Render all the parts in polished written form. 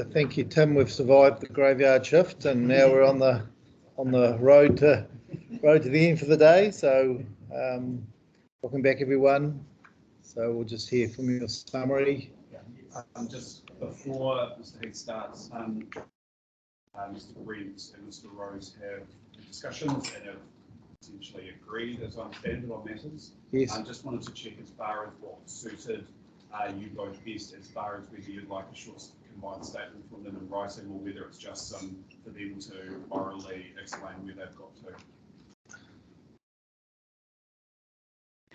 Thank you, Tim. We've survived the graveyard shift, and now we're on the road to the end for the day. So, welcome back, everyone. So we'll just hear from your summary. Just before Mr. Heath starts, Mr. Brent and Mr. Rose have discussions and have essentially agreed, as I understand it, on matters. Yes. I just wanted to check as far as what suited you both best, as far as whether you'd like a short combined statement from them in writing, or whether it's just for them to orally explain where they've got to.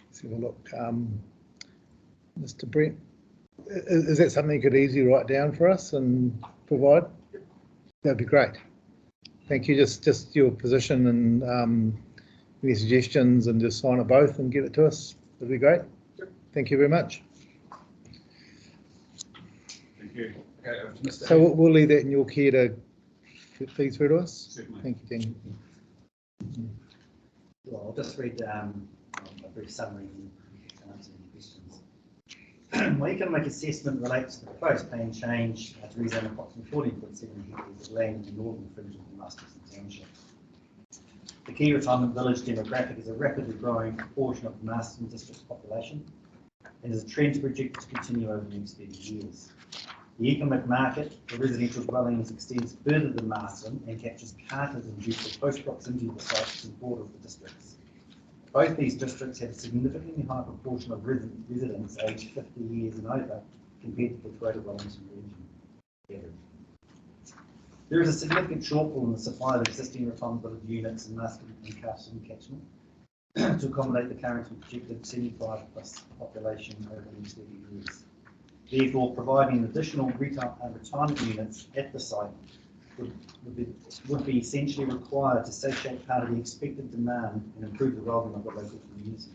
Let's have a look. Mr. Brent, is that something you could easily write down for us and provide? That'd be great. Thank you. Just your position and any suggestions, and just sign it both and get it to us. That'd be great. Sure. Thank you very much. Thank you. Okay, over to Mr. So we'll leave that in your care to feed through to us. Certainly. Thank you, Dan. Well, I'll just read a brief summary and answer any questions. My economic assessment relates to the proposed plan change to rezone approximately 14.7 hectares of land in the northern fringe of the Masterton Township. The key retirement village demographic is a rapidly growing proportion of the Masterton district's population, and is a trend projected to continue over the next 30 years. The economic market for residential dwellings extends further than Masterton and captures Carterton due to the close proximity of the site to the border of the districts. Both these districts have a significantly higher proportion of residents aged 50 years and over compared to the Greater Wellington region. There is a significant shortfall in the supply of existing retirement village units in Masterton and Carterton catchment to accommodate the current and projected 75+ population over the next 30 years. Therefore, providing additional retirement units at the site would be essentially required to satiate part of the expected demand and improve the well-being of the local community.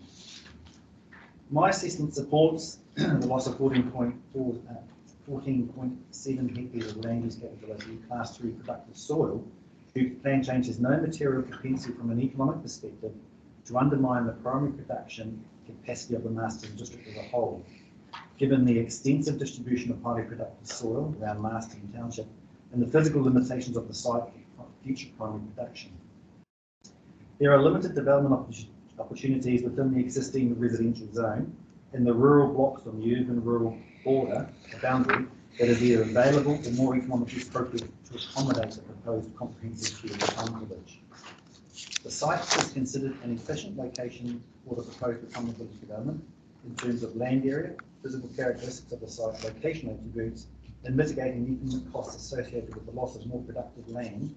My assessment supports the loss of 14.7 hectares of land use capability Class 3 productive soil due to plan change has no material propensity from an economic perspective to undermine the primary production capacity of the Masterton district as a whole, given the extensive distribution of highly productive soil around Masterton Township and the physical limitations of the site for future primary production. There are limited development opportunities within the existing residential zone and the rural blocks on the urban-rural border, a boundary that is either available or more economically appropriate to accommodate the proposed comprehensive care retirement village. The site is considered an efficient location for the proposed retirement village development in terms of land area, physical characteristics of the site, location attributes, and mitigating the economic costs associated with the loss of more productive land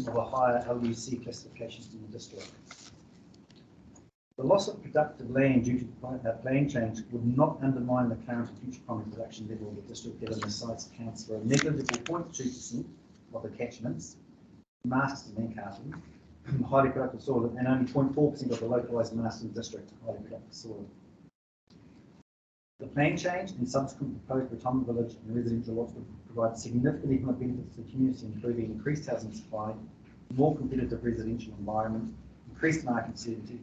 of a higher LUC classification in the district. The loss of productive land due to the plan change would not undermine the current and future primary production level of the district, given the site accounts for a negligible 0.2% of the catchments, Masterton and Carterton, highly productive soil, and only 0.4% of the localised Masterton district, highly productive soil. The plan change and subsequent proposed retirement village and residential lots would provide significant economic benefits to the community, including increased housing supply, more competitive residential environment, increased market certainty,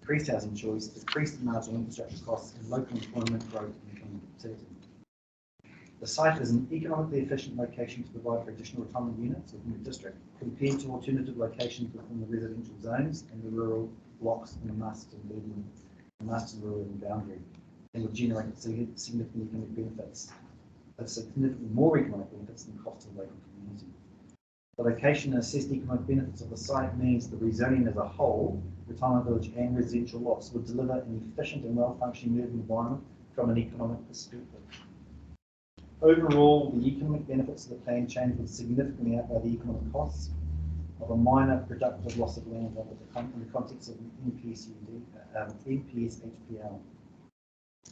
increased housing choice, decreased marginal infrastructure costs, and local employment growth and economic activity. The site is an economically efficient location to provide for additional retirement units within the district, compared to alternative locations within the residential zones and the rural blocks in the Masterton rural boundary, and would generate significant economic benefits, significantly more economic benefits than the cost of the local community. The location and assessed economic benefits of the site means the rezoning as a whole, retirement village and residential lots, would deliver an efficient and well-functioning urban environment from an economic perspective. Overall, the economic benefits of the plan change would significantly outweigh the economic costs of a minor productive loss of land in the context of NPS HPL.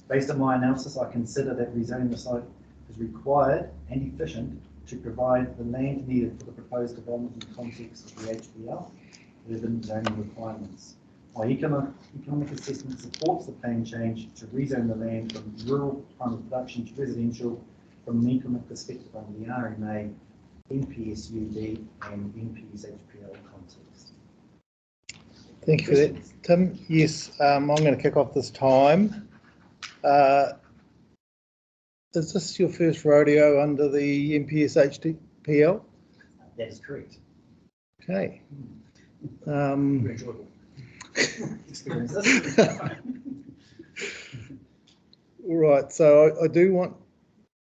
Based on my analysis, I consider that rezoning the site is required and efficient to provide the land needed for the proposed development in the context of the HPL urban zoning requirements. My economic assessment supports the plan change to rezone the land from rural primary production to residential from an economic perspective under the RMA, NPSUD and NPS HPL context. Thank you for that, Tim. Yes, I'm going to kick off this time. Is this your first rodeo under the MPS HDPL? That is correct. Okay. Very enjoyable. Experiences. All right, so I do want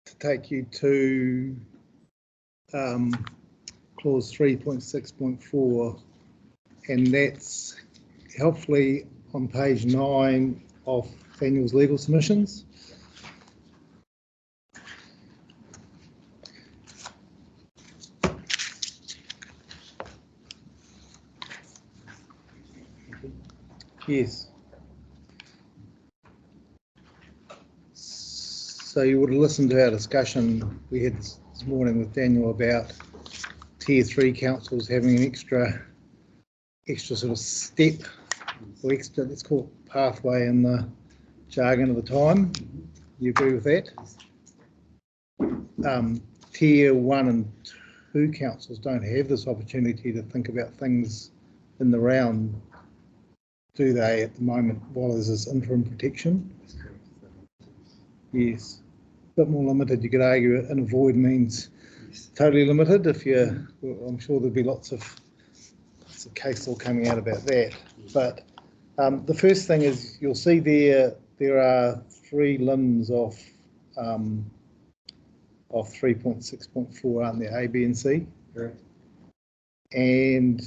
to take you to clause 3.6.4, and that's helpfully on page 9 of Daniel's legal submissions. Yes. So you would have listened to our discussion we had this morning with Daniel about Tier 3 councils having an extra sort of step, or extra, let's call it pathway in the jargon of the time. You agree with that? Tier 1 and 2 councils don't have this opportunity to think about things in the round, do they, at the moment, while there's this interim protection? Yes. A bit more limited, you could argue, and avoid means totally limited. If you're, I'm sure there'll be lots of case law coming out about that. But the first thing is you'll see there are 3 limbs of 3.6.4, aren't there? A, B, and C. Correct. And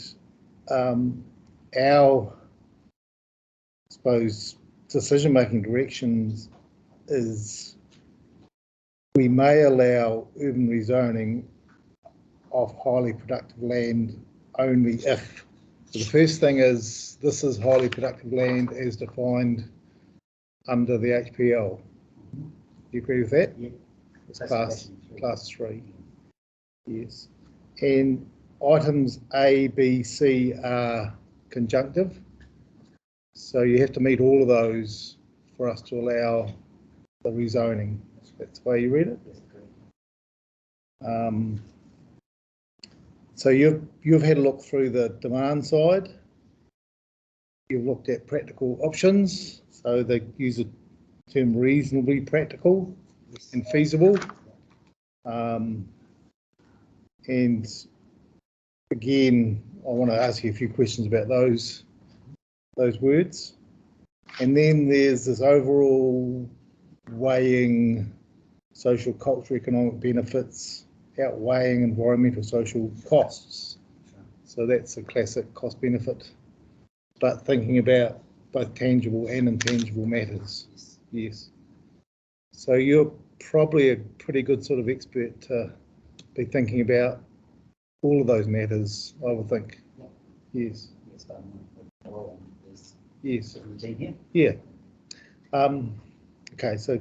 our, I suppose, decision-making directions is we may allow urban rezoning of highly productive land only if. So the first thing is this is highly productive land as defined under the HPL. Do you agree with that? Yeah. It's class 3. Yes. And items A, B, C are conjunctive. So you have to meet all of those for us to allow the rezoning. That's the way you read it. So you've had a look through the demand side. You've looked at practical options. So they use the term reasonably practical and feasible. And again, I want to ask you a few questions about those words. And then there's this overall weighing social, cultural, economic benefits outweighing environmental, social costs. So that's a classic cost benefit, but thinking about both tangible and intangible matters. Yes. So you're probably a pretty good sort of expert to be thinking about all of those matters, I would think. Yes. Yes. Yeah. Okay, so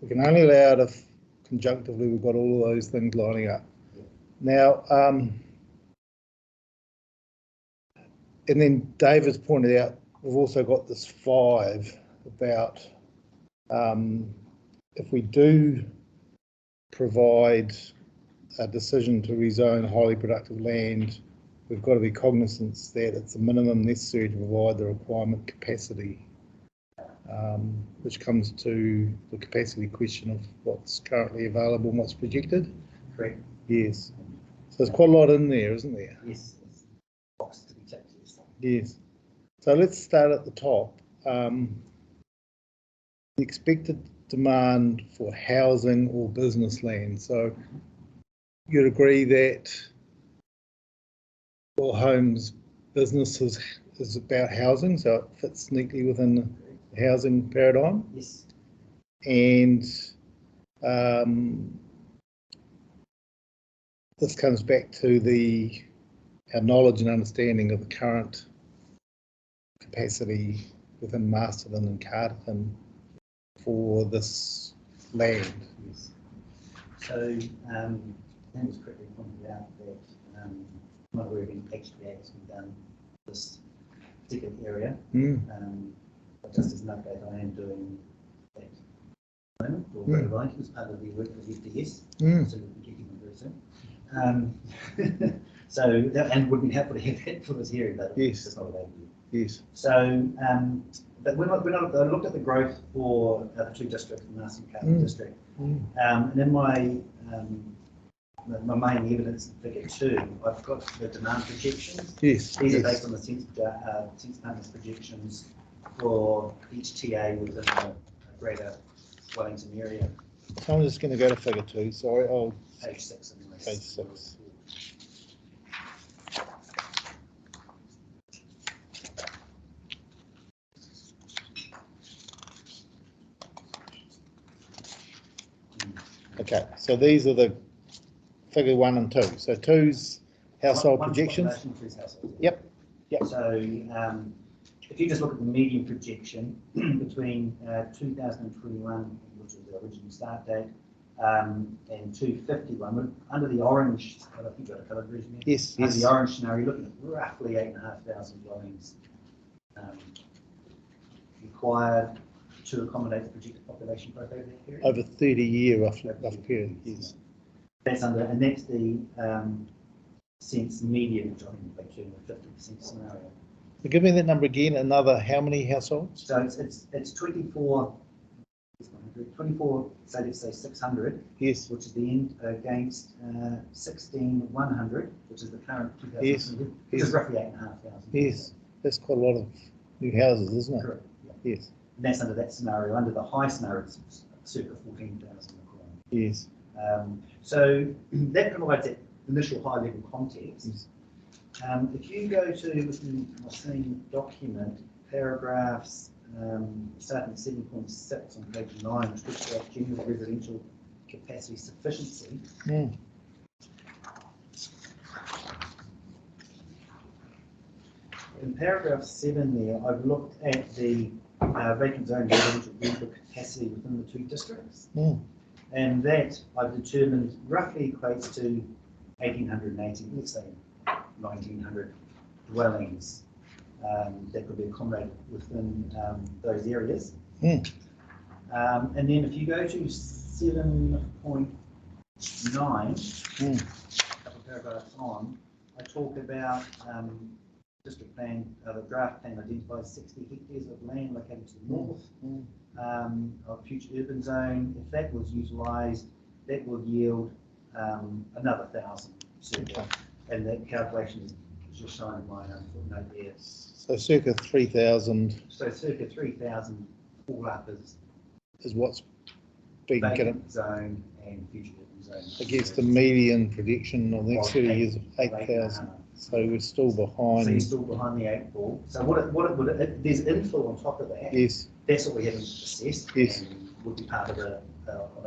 we can only allow it if conjunctively we've got all of those things lining up. Now, and then David's pointed out we've also got this 5 about if we do provide a decision to rezone highly productive land, we've got to be cognizant that it's the minimum necessary to provide the requirement capacity, which comes to the capacity question of what's currently available and what's projected. Correct. Yes. So there's quite a lot in there, isn't there? Yes. Box to be checked. Yes. So let's start at the top. The expected demand for housing or business land. So you'd agree that Welhom's business is about housing, so it fits neatly within the housing paradigm. Yes. And this comes back to our knowledge and understanding of the current capacity within Masterton and Carterton for this land. Yes. So, Dan was correctly pointed out that not aware of any HPA has been done this particular area. But just as an update, I am doing that at the moment, or very right, as part of the work with FDS, so we'll be getting them very soon. So, and would be happy to have that for this hearing, but yes. it's not available. Yes. So, but when I looked at the growth for the two districts, the Marsden and Capital District, and in my main evidence in figure 2, I've got the demand projections. Yes. These are based on the Census Partners projections for each TA within the greater Wellington area. So I'm just going to go to figure 2. Sorry, I'll Page 6. page 6. Okay, so these are the figure 1 and 2. So 2's household projections. Two's household. Yep. Yep. So if you just look at the median projection between 2021, which was the original start date, and 251, under the orange, I think you've got a coloured version there. Yes, Under yes. the orange scenario, you're looking at roughly 8,500 dwellings required to accommodate the projected population growth over that period. Over 30-year rough period, yes. That's under, and that's the sense median, which I think they turn the 50% scenario. So give me that number again. Another how many households? So it's 24. 24, so let's say 600, Yes. which is the end against 16,100, which is the current 2,000, Yes. which is roughly 8,500. Yes. That's quite a lot of new houses, isn't it? Correct. Yeah. Yes. And that's under that scenario. Under the high scenario, it's circa 14,000 required. Yes. So that provides that initial high-level context. Yes. If you go to within my same document, paragraphs starting at 7.6 on page 9, which talks about general residential capacity sufficiency. Mm. In paragraph 7 there, I've looked at the vacant zone residential rental capacity within the two districts. Mm. And that I've determined roughly equates to 1,880, let's say 1,900 dwellings that could be accommodated within those areas. Mm. And then if you go to 7.9, Mm. a couple of paragraphs on, I talk about district plan, the draft plan identifies 60 hectares of land located to the north of future urban zone. If that was utilised, that will yield another 1,000 circa. And that calculation is just shown in my footnote there. So circa 3,000 So circa 3,000 all up is what's being given vacant zone and future urban zone. against the median prediction of the next 30 years of 8,000. So we're still So you're behind. still behind the 8 ball. So what it would, there's infill on top of that. Yes. That's what we haven't assessed. Yes. And would be part of an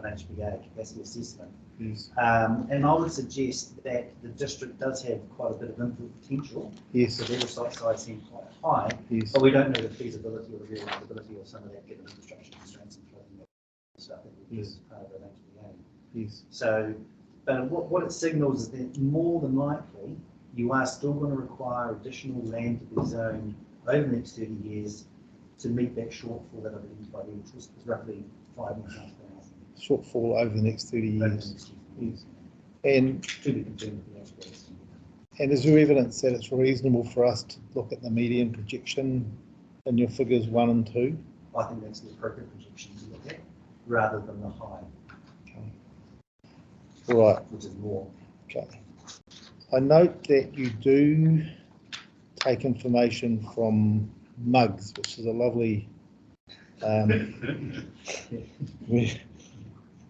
HPA capacity assessment. Yes. And I would suggest that the district does have quite a bit of infill potential. Yes. So their site size seems quite high, Yes. but we don't know the feasibility or the realisability of some of that given infrastructure constraints and flooding stuff that would be Yes. part of an HPA. Yes. So, but what it signals is that more than likely you are still going to require additional land to be zoned over the next 30 years to meet that shortfall that I've identified, which was roughly 5,500. Shortfall over the next 30 Over the years. next 30 years. And To be confirmed with the HPA. And is there evidence that it's reasonable for us to look at the median projection in your figures 1 and 2? I think that's the appropriate projection to look at, rather than the high, Okay. All right. which is more. Okay. I note that you do take information from Mugs, which is a lovely. We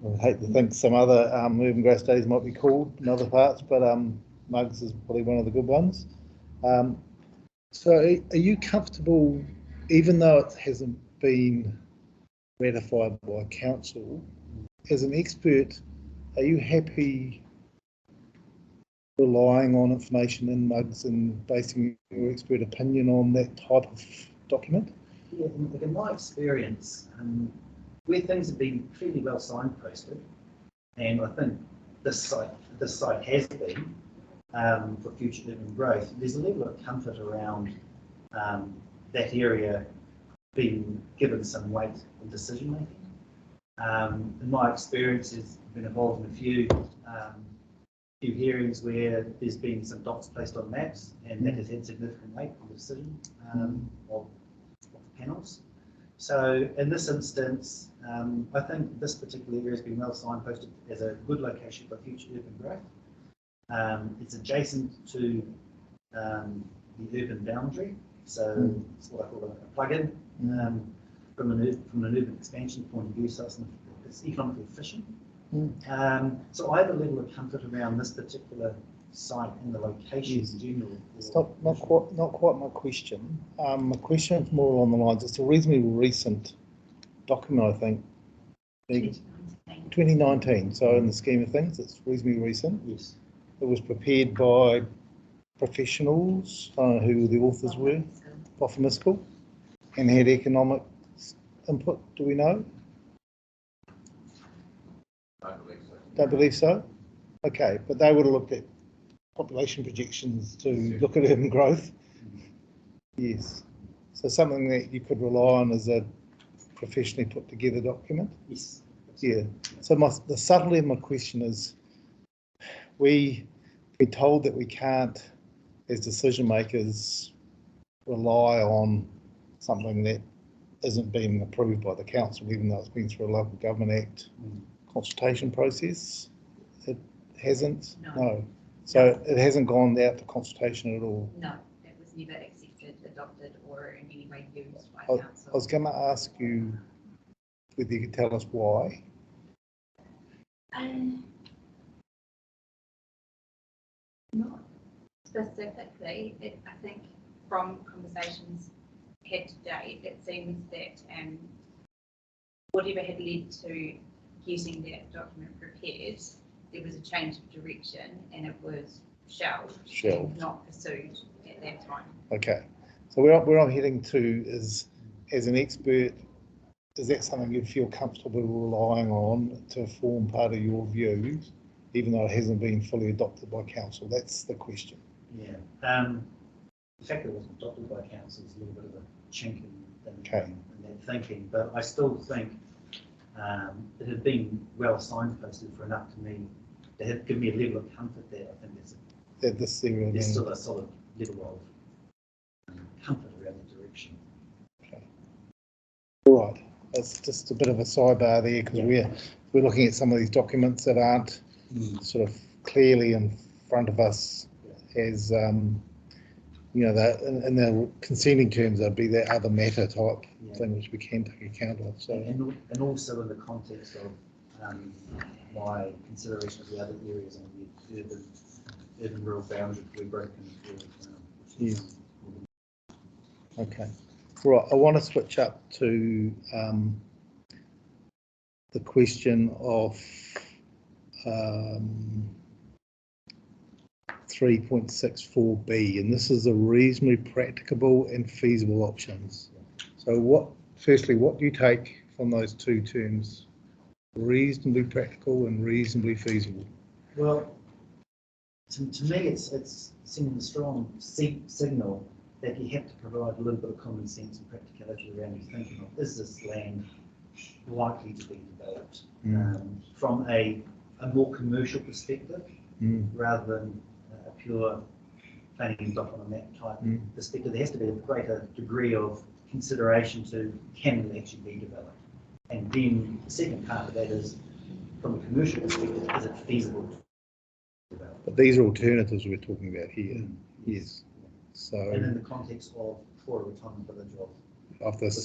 I hate to think some other urban growth studies might be called in other parts, but Mugs is probably one of the good ones. So are you comfortable, even though it hasn't been ratified by council, as an expert, are you happy relying on information in Mugs and basing your expert opinion on that type of document? Yeah, in my experience, where things have been fairly well signposted, and I think this site has been for future urban growth, there's a level of comfort around that area being given some weight in decision making. In my experience, has been involved in a few few hearings where there's been some dots placed on maps, and that has had significant weight on the decision of the panels. So in this instance, I think this particular area has been well signposted as a good location for future urban growth. It's adjacent to the urban boundary, so it's what I call a plug-in from an urban expansion point of view, so it's economically efficient. So I have a level of comfort around this particular site and the location in general. It's not quite my question. My question is more along the lines, it's a reasonably recent document, I think. 2019, so in the scheme of things, it's reasonably recent. Yes. It was prepared by professionals, who the authors were, Boffimiscal, and had economic input, do we know? Don't believe so? Okay, but they would have looked at population projections to look at urban growth. Yes. So something that you could rely on as a professionally put together document? Yes. Yeah. So the subtlety of my question is, we're told that we can't, as decision makers, rely on something that isn't being approved by the council, even though it's been through a local government act consultation process. It hasn't? No. So it hasn't gone out to consultation at all? No, it was never accepted, adopted, or in any way used by council. I was going to ask you whether you could tell us why. Not specifically. I think from conversations had to date, it seems that whatever had led to getting that document prepared, there was a change of direction and it was shelved. And not pursued at that time. Okay, so where I'm heading to is, as an expert, is that something you'd feel comfortable relying on to form part of your views, even though it hasn't been fully adopted by council? That's the question. Yeah. The fact that it wasn't adopted by council is a little bit of a chink in that thinking, but I still think it had been well signposted for enough to me to have given me a level of comfort there. I think there's still a solid level of comfort around the direction. Okay. All right. That's just a bit of a sidebar there, because we're looking at some of these documents that aren't sort of clearly in front of us as you know, that in the consenting terms, there'd be that other matter type thing which we can take account of. So and also in the context of my consideration of the other areas on the urban rural boundary we broken through. Okay. Right. I want to switch up to the question of 3.64B, and this is the reasonably practicable and feasible options. So firstly, what do you take from those two terms? Reasonably practical and reasonably feasible. Well, to me, it's sending a strong signal that you have to provide a little bit of common sense and practicality around your thinking of, is this land likely to be developed from a more commercial perspective rather than a pure planning dot on a map type perspective. There has to be a greater degree of consideration to, can it actually be developed? And then the second part of that is, from a commercial perspective, is it feasible to develop? But these are alternatives we're talking about here. Yes. So. And in the context of for a retirement village of this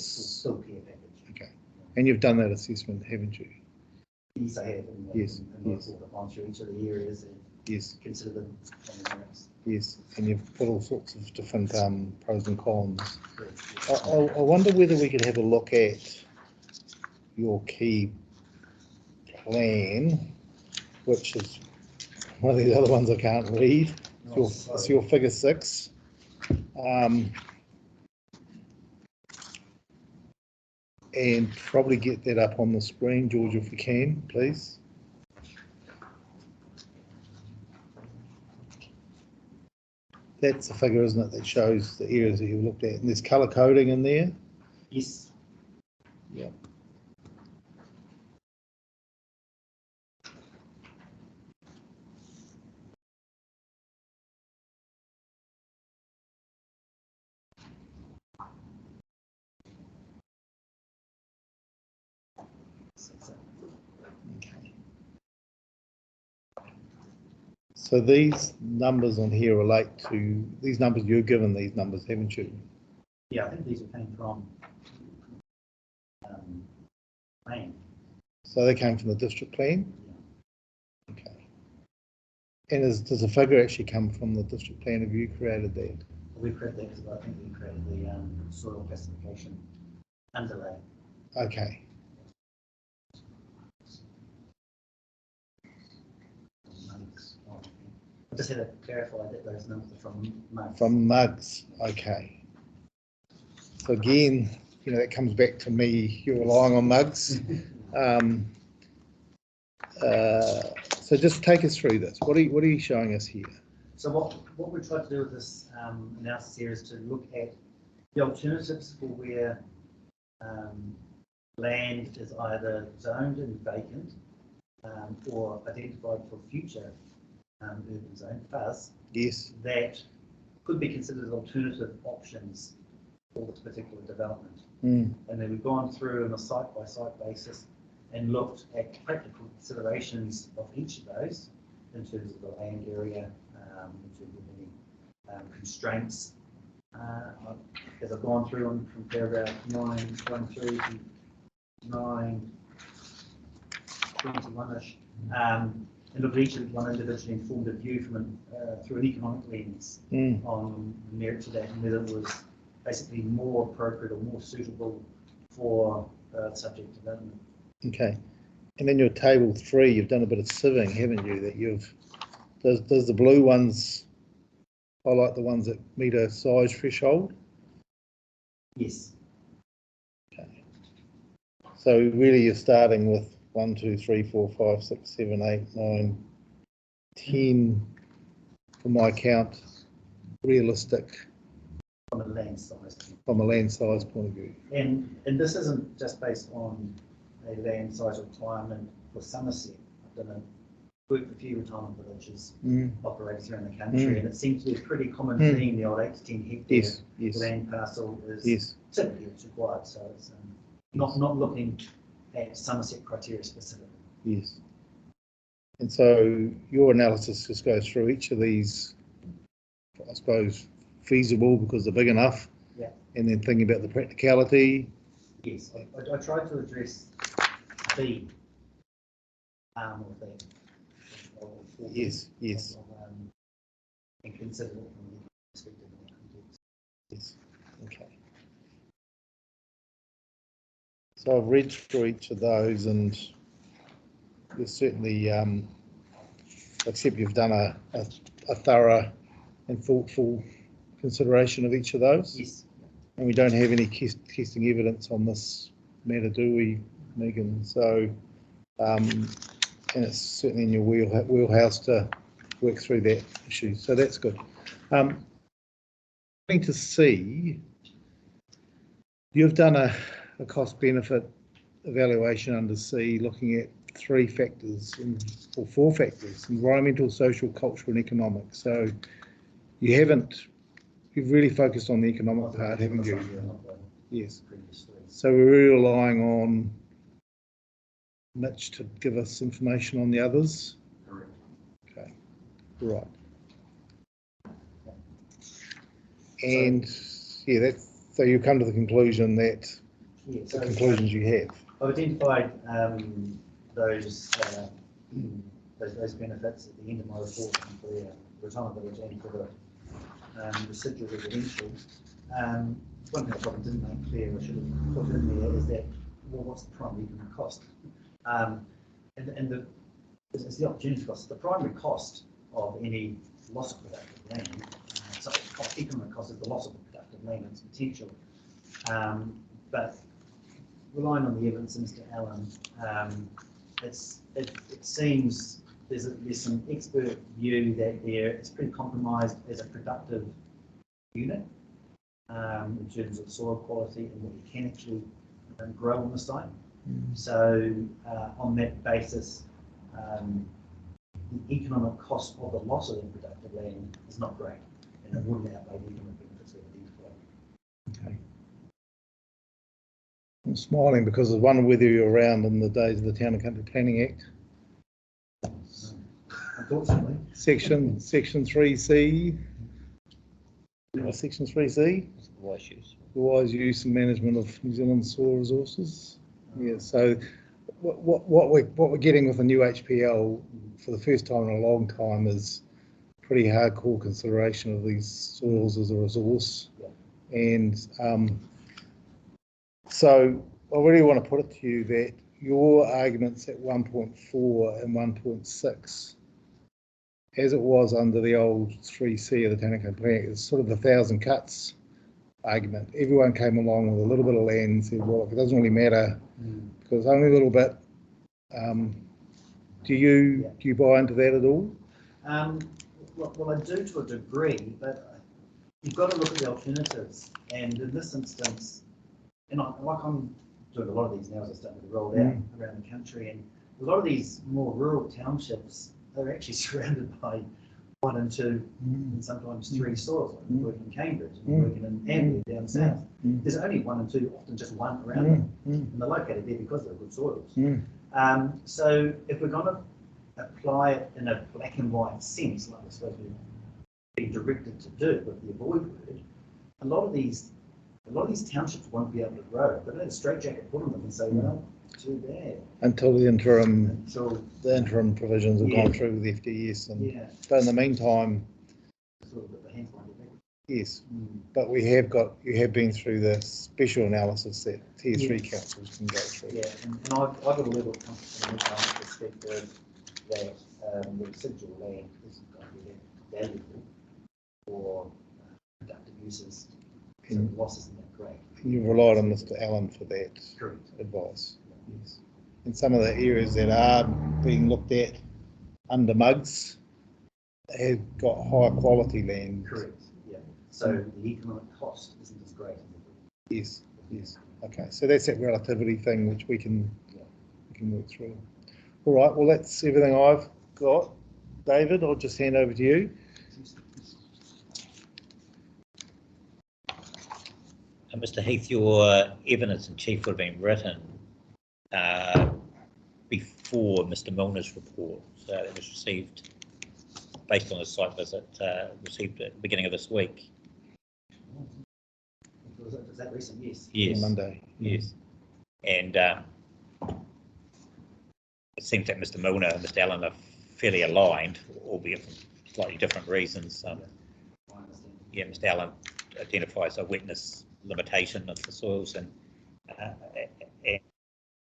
still care package. Okay. And you've done that assessment, haven't you? Yes, I have. Yes. I've gone through each of the areas and consider them on the merits. Yes, and you've put all sorts of different pros and cons. I wonder whether we could have a look at your key plan, which is one of these other ones I can't read. It's your figure 6. And probably get that up on the screen, George, if we can, please. That's the figure, isn't it, that shows the areas that you've looked at, and there's colour coding in there? Yes. Yeah. Yes, that's it. Okay. So these numbers on here relate to these numbers you're given. These numbers, haven't you? Yeah, I think these came from plan. So they came from the district plan. Okay. And does the figure actually come from the district plan? Have you created that? We created that because I think we created the soil classification underlay. Okay. I just had to clarify that those numbers are from mugs. From mugs. Okay. So again, you know, that comes back to me. You're relying on mugs. So just take us through this. What are you showing us here? So what we tried to do with this analysis here is to look at the alternatives for where land is either zoned and vacant or identified for future urban zone, FUZ, Yes. that could be considered as alternative options for this particular development. Mm. And then we've gone through on a site-by-site basis and looked at practical considerations of each of those in terms of the land area, in terms of any constraints. As I've gone through from paragraph 9.13 to 9.21ish, and looked at each of one individually and formed a view from through an economic lens on the merits of that and whether it was basically more appropriate or more suitable for the subject development. Okay. And then your table 3, you've done a bit of sieving, haven't you? That does the blue ones highlight the ones that meet a size threshold? Yes. Okay. So really you're starting with 1, 2, 3, 4, 5, 6, 7, 8, 9, 10, from my count, realistic From a land size. from a land size point of view. And this isn't just based on a land size requirement for Somerset. I've done work with a few retirement villages operating around the country, and it seems to be a pretty common theme. The old 8 to 10 hectare land parcel is typically what's required. So it's not looking at Somerset criteria specifically. Yes. And so your analysis just goes through each of these, I suppose, feasible because they're big enough. Yeah. And then thinking about the practicality. Yes, I tried to address the arm of that. Yes, yes. And consider it from the perspective of the context. Yes. Okay. So I've read through each of those, and there's certainly, except you've done a thorough and thoughtful consideration of each of those. Yes. And we don't have any testing evidence on this matter, do we, Megan? So, and it's certainly in your wheelhouse to work through that issue. So that's good. To see, you've done a cost-benefit evaluation under C, looking at 3 factors or 4 factors: environmental, social, cultural, and economic. So you've really focused on the economic part, haven't you? Yes. So we're really relying on Mitch to give us information on the others. Correct. Okay. Right. And so you come to the conclusion that the conclusions you have. I've identified those benefits at the end of my report for the retirement village and for the residual residential. One thing I probably didn't make clear, I should have put in there, is that, well, what's the primary economic cost? It's the opportunity cost. The primary cost of any loss of productive land, economic cost is the loss of the productive land and its potential. But relying on the evidence, Mr. Allen, it seems there's some expert view that it's pretty compromised as a productive unit in terms of soil quality and what you can actually grow on the site. So on that basis, the economic cost of the loss of the productive land is not great, and it wouldn't outweigh the economic benefits we've identified. I'm smiling because there's one whether you're around in the days of the Town and Country Planning Act. Unfortunately. Section 3C. Section 3C, Wise use. the wise use and management of New Zealand soil resources. Yeah, so what we're getting with the new HPL for the first time in a long time is pretty hardcore consideration of these soils as a resource. And so I really want to put it to you that your arguments at 1.4 and 1.6, as it was under the old 3C of the Town and Country Plan, is sort of the 1,000 cuts argument. Everyone came along with a little bit of land and said, well, it doesn't really matter because only a little bit. Do you buy into that at all? Well, I do to a degree, but you've got to look at the alternatives. And in this instance, and I'm doing a lot of these now as I start to roll out around the country, and a lot of these more rural townships are actually surrounded by 1 and 2 and sometimes 3 soils. Like you're working in Cambridge and you're working in Amberley down south. There's only 1 and 2, often just 1 around them, and they're located there because they're good soils. So if we're going to apply it in a black and white sense, like we're supposed to be directed to do with the avoid word, a lot of these townships won't be able to grow. They don't have a straitjacket put on them and say, well, too bad. Until the interim provisions have gone through with the FDS, and but in the meantime, sort of the hands behind your back. yes, but you have been through the special analysis that Tier 3 councils can go through. Yeah, and I've got a level of comfort from an economic perspective that the residual land isn't going to be that valuable for productive uses. So the loss isn't that great. You've relied on Mr. Allen for that advice. Yes. In some of the areas that are being looked at under mugs have got higher quality land. Correct. Yeah. So the economic cost isn't as great. Yes. Yes. Okay. So that's that relativity thing which we can work through. All right. Well, that's everything I've got. David, I'll just hand over to you. Mr. Heath, your evidence in chief would have been written before Mr. Milner's report. So it was received based on a site visit, received at the beginning of this week. Was that recent? Yes. Yes. Monday. Yes. And it seems that Mr. Milner and Mr. Allen are fairly aligned, albeit for slightly different reasons. I understand. Yeah, Mr. Allen identifies a wetness limitation of the soils, and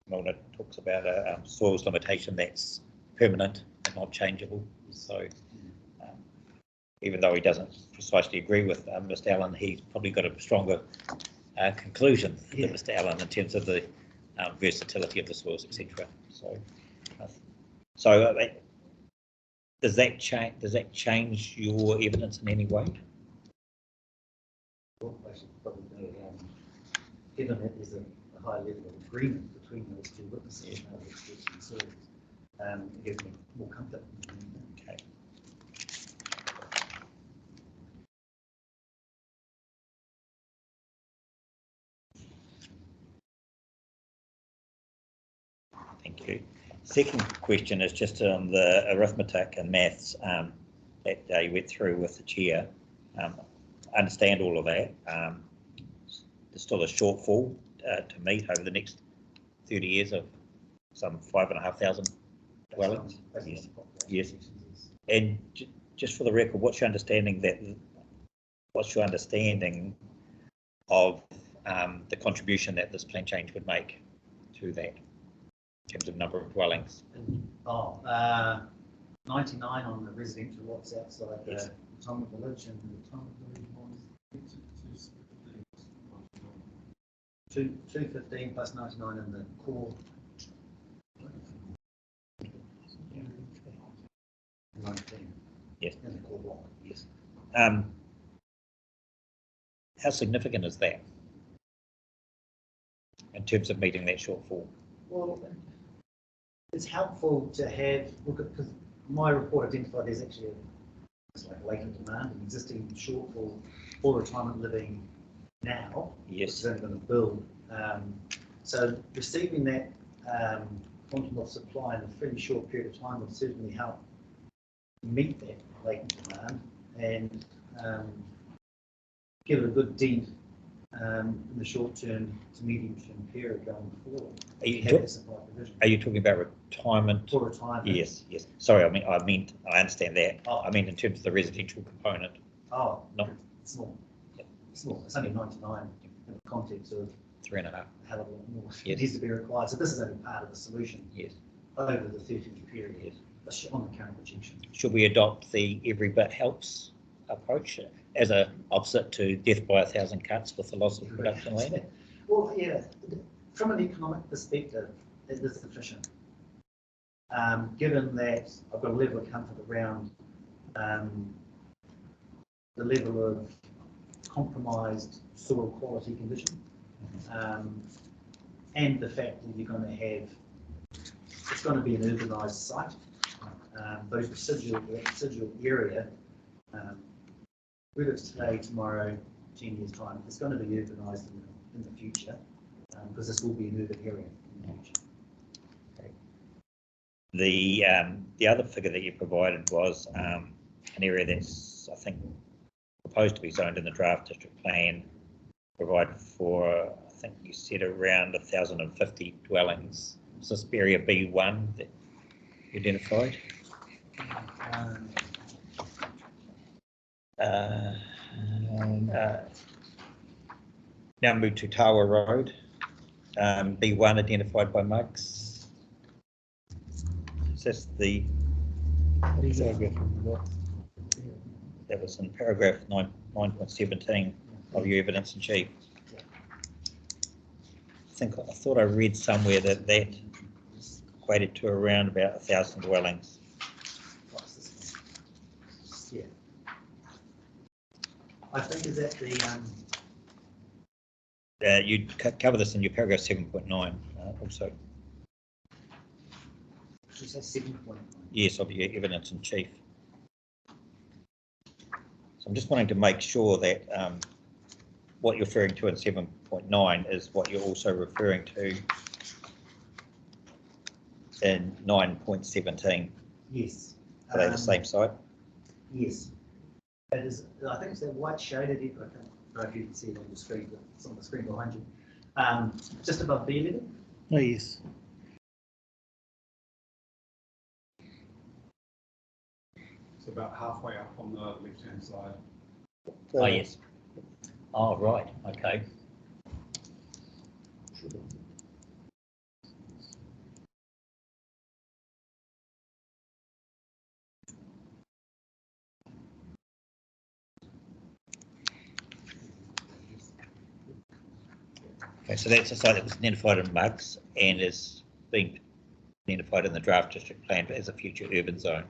Milner talks about a soils limitation that's permanent and not changeable. So even though he doesn't precisely agree with Mr. Allen, he's probably got a stronger conclusion than Mr. Allen in terms of the versatility of the soils, etc. So does that change your evidence in any way? Well, actually, probably given that there's a high level of agreement between those two witnesses, it gives me more comfort. Okay. Thank you. Second question is just on the arithmetic and maths that you went through with the chair. I understand all of that. There's still a shortfall to meet over the next 30 years of some 5,500 dwellings. Yes. And just for the record, what's your understanding of the contribution that this plan change would make to that in terms of number of dwellings? 99 on the residential lots outside the retirement village, and the retirement village was 215 plus 99 in the core. 19. Yes. In the core block. Yes. How significant is that in terms of meeting that shortfall? Well, it's helpful to have look at, because my report identified there's actually it's like latent demand, an existing shortfall for retirement living now. Yes. Which is only going to build So receiving that quantum of supply in a fairly short period of time would certainly help meet that latent demand and give it a good dent in the short term to medium term period going forward. Are you, Have talk- that supply provision. are you talking about retirement? For retirement. Yes, yes. Sorry, I meant, I understand that. Oh. I meant in terms of the residential component. Oh, No. small. Small. It's only 99 in the context of 3.5. a hell of a lot more. Yes. It needs to be required. So this is only part of the solution Yes, over the 30-year period yes. on the current projection. Should we adopt the every bit helps approach as a opposite to death by 1,000 cuts with the loss of production land? Well, yeah, from an economic perspective, it is sufficient. Given that I've got a level of comfort around the level of compromised soil quality condition, and the fact that you're going to have, it's going to be an urbanised site. Those residual area, whether it's today, tomorrow, 10 years time, it's going to be urbanised in the future, because this will be an urban area in the future. The other figure that you provided was an area that's, I think, proposed to be zoned in the draft district plan, provided for, I think you said around 1,050 dwellings. Is this area B1 that you identified? Namu Tutawa Road, B1 identified by Mugs. Is this the, that was in paragraph 9.17 of your evidence in chief. I thought I read somewhere that equated to around about 1,000 dwellings. Yeah. I think is that the You cover this in your paragraph 7.9 also. did you say 7.1? Yes, of your evidence in chief. So I'm just wanting to make sure that what you're referring to in 7.9 is what you're also referring to in 9.17. Yes. Are they the same site? Yes. It is, I think it's that white shaded, I don't know if you can see it on the screen, but it's on the screen behind you. Just above B level. Oh, yes. So about halfway up on the left-hand side. Oh, yes. Oh, right, okay. Okay, so that's a site that was identified in Mugs and is being identified in the draft district plan as a future urban zone.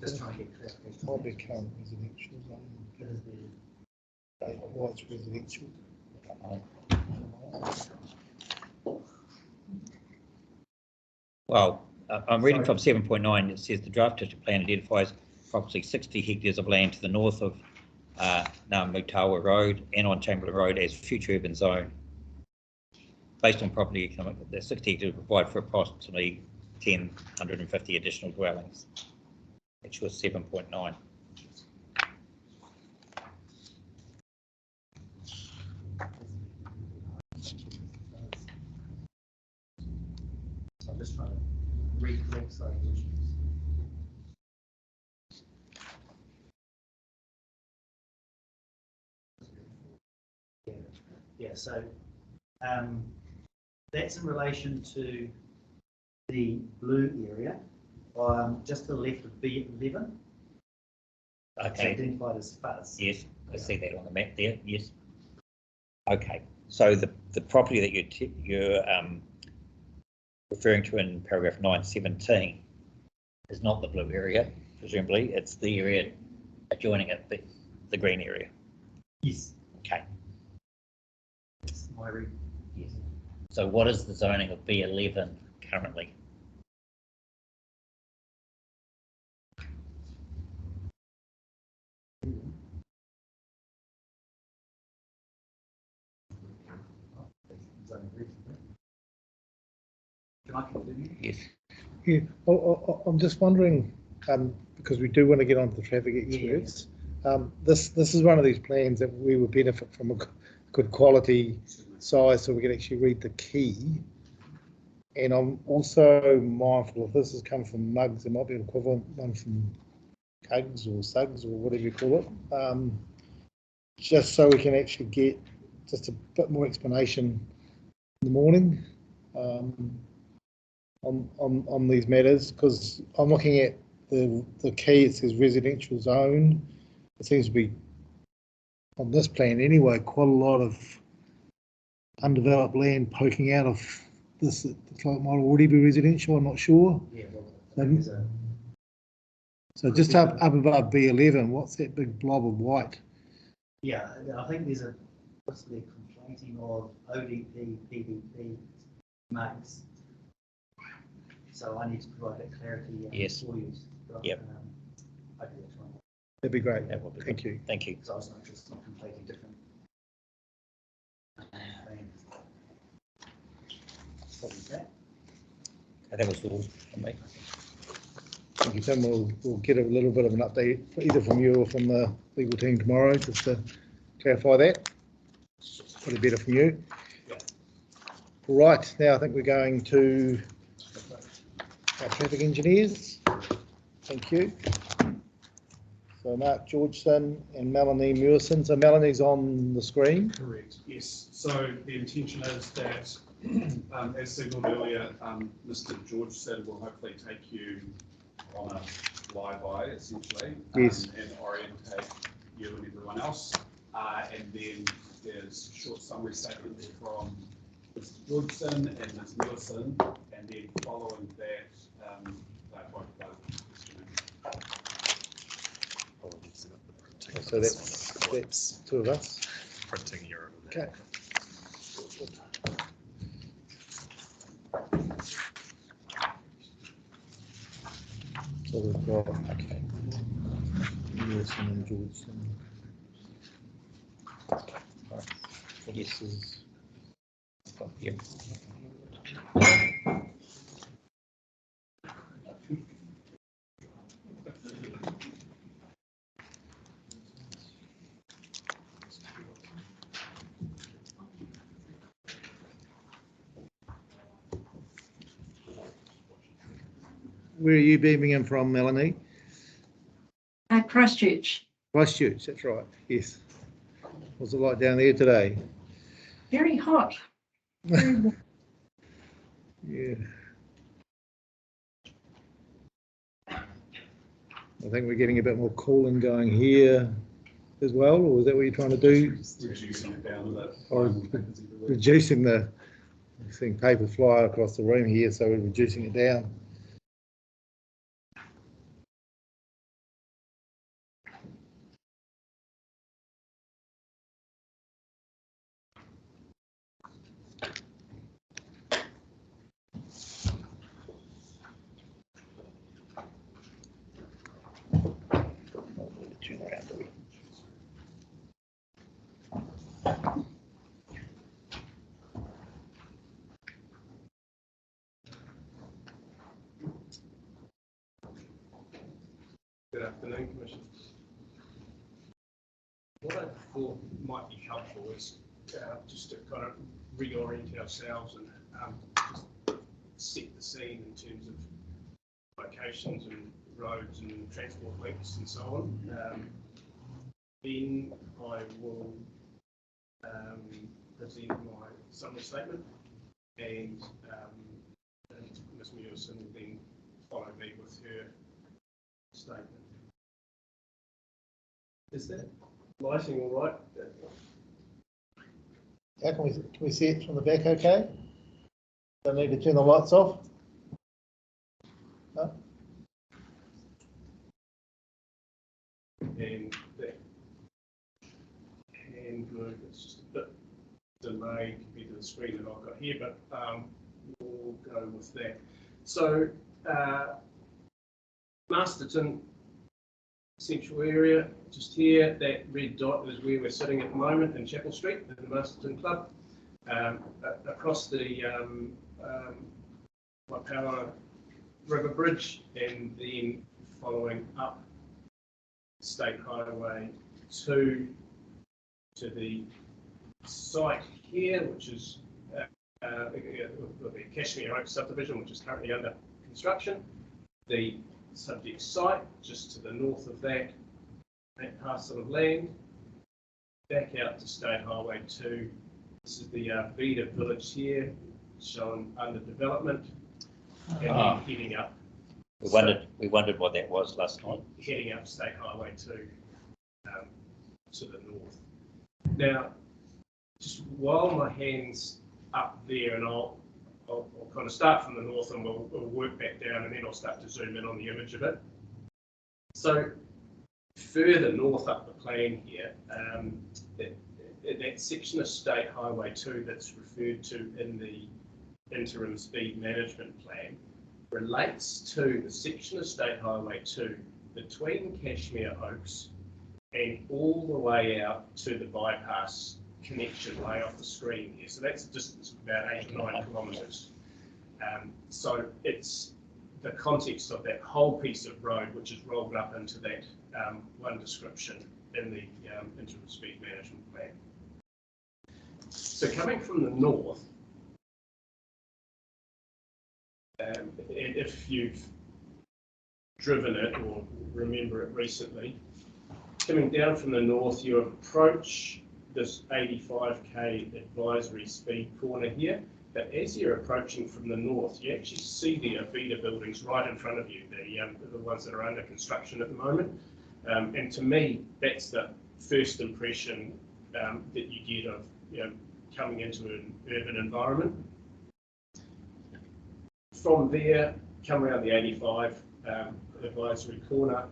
Just trying to get clarification. Might be current residential zone. It is the What's residential? Well, I'm reading from 7.9. It says the draft district plan identifies approximately 60 hectares of land to the north of Namutawa Road and on Chamberlain Road as future urban zone. Based on property economic, the 60 hectares provide for approximately 1,050 additional dwellings. Which was 7.9. So I'm just trying to recollect those issues. Yeah, so that's in relation to the blue area, just to the left of B11. It's Okay. identified as fuzz. Yes, I see that on the map there. Yes. Okay. So the property that you're referring to in paragraph 9.17 is not the blue area, presumably. It's the area adjoining it, the green area. Yes. Okay. It's my read. Yes. So what is the zoning of B11 currently? Can I continue? Yes. Yeah, I'm just wondering, because we do want to get onto the traffic experts. This is one of these plans that we would benefit from a good quality size, so we can actually read the key. And I'm also mindful if this has come from mugs, there might be an equivalent one from Cugs or Sugs or whatever you call it. Just so we can actually get just a bit more explanation in the morning on these matters, because I'm looking at the key, it says residential zone. It seems to be on this plan anyway, quite a lot of undeveloped land poking out of this. It might already be residential, I'm not sure. Yeah, well, Maybe. there's a, So just up above B11, what's that big blob of white? yeah, I think there's a possibly a conflating of ODP, PDP, mugs. So I need to provide that clarity Yes. for you. Yep. I do that's right. That'd be great. That would be Thank you. Thank you. Because I was not just not completely different. What was that? That was all from me. Thank you, Tim. We'll get a little bit of an update either from you or from the legal team tomorrow, just to clarify that. Probably better from you. Yeah. All right, now I think we're going to our traffic engineers. Thank you. So Mark Georgeson and Melanie Mewison. So Melanie's on the screen. Correct, yes. So the intention is that, as signalled earlier, Mr. Georgeson will hopefully take you on a flyby, essentially, Yes. and orientate you and everyone else. And then there's a short summary statement from Mr. Georgeson and Ms. Nielsen, and then following that, they're both So that's two of us. Printing your. Okay. So we've got Nielsen and Georgeson. Yes. This is Yep. where are you beaming in from, Melanie? Christchurch. Christchurch, that's right. Yes. What's it like down there today? Very hot. Very warm. Yeah. I think we're getting a bit more cooling going here as well, or is that what you're trying to do? reducing it down a bit. Or reducing the, I'm seeing paper fly across the room here, so we're reducing it down. Turn around, do we? Good afternoon, Commissioner. What I thought might be helpful is just to kind of reorient ourselves and just set the scene in terms of locations and roads and transport links and so on. Then I will present my summary statement, and Ms. Mewison will then follow me with her statement. Is that lighting all right? How can we see it from the back okay? Don't need to turn the lights off? No? And that hand move, it's just a bit delayed compared to the screen that I've got here, but we'll go with that. So Masterton central area, just here, that red dot is where we're sitting at the moment in Chapel Street in the Masterton Club. Across the Waipawa River Bridge, and then following up State Highway 2 to the site here, which is the Cashmere Oak subdivision, which is currently under construction. The subject site just to the north of that parcel of land, back out to State Highway 2. This is the Vida village here, shown under development, and then heading up. We wondered what that was last night. Heading up State Highway 2 to the north. Now, just while my hand's up there, and I'll kind of start from the north and we'll work back down, and then I'll start to zoom in on the image of it. So further north up the plan here, that section of State Highway 2 that's referred to in the interim speed management plan relates to the section of State Highway 2 between Cashmere Oaks and all the way out to the bypass connection way off the screen here. So that's a distance of about 8 or 9 kilometres. So it's the context of that whole piece of road which is rolled up into that one description in the interim speed management plan. So coming from the north, and if you've driven it or remember it recently, coming down from the north, you approach this 85k advisory speed corner here, but as you're approaching from the north, you actually see the Avida buildings right in front of you, the ones that are under construction at the moment. And to me, that's the first impression that you get of coming into an urban environment. From there, come around the 85 advisory corner,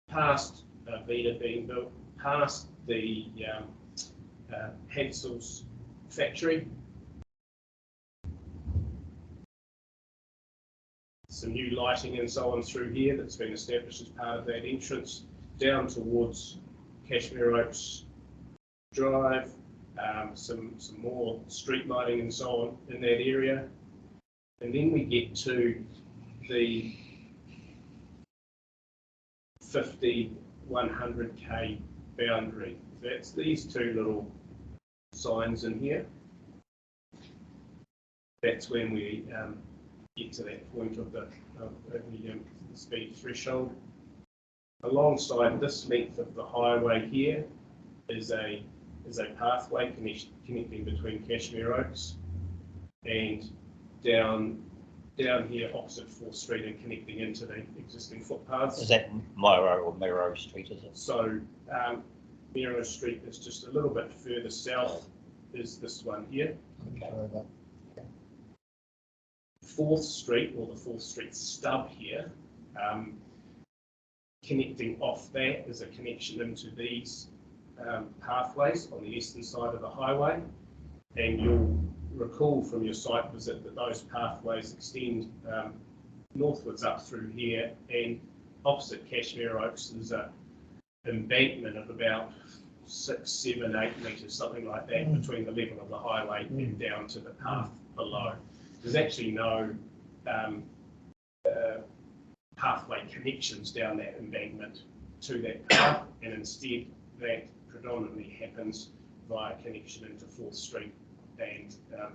past Avida being built, past the Hansel's factory. Some new lighting and so on through here that's been established as part of that entrance, down towards Cashmere Oaks Drive, some more street lighting and so on in that area. And then we get to the 50, 100k boundary. That's these two little signs in here. That's when we get to that point of the speed threshold. Alongside this length of the highway here is a pathway connecting between Cashmere Oaks and down here opposite 4th Street and connecting into the existing footpaths. Is that Miro or Miro Street, is it? So Miro Street is just a little bit further south, is this one here. Okay. 4th Street, or the 4th Street stub here, connecting off that is a connection into these pathways on the eastern side of the highway, and you'll recall from your site visit that those pathways extend northwards up through here, and opposite Cashmere Oaks there's an embankment of about 6, 7, 8 metres, something like that, between the level of the highway and down to the path below. There's actually no pathway connections down that embankment to that path, and instead that predominantly happens via connection into 4th Street, and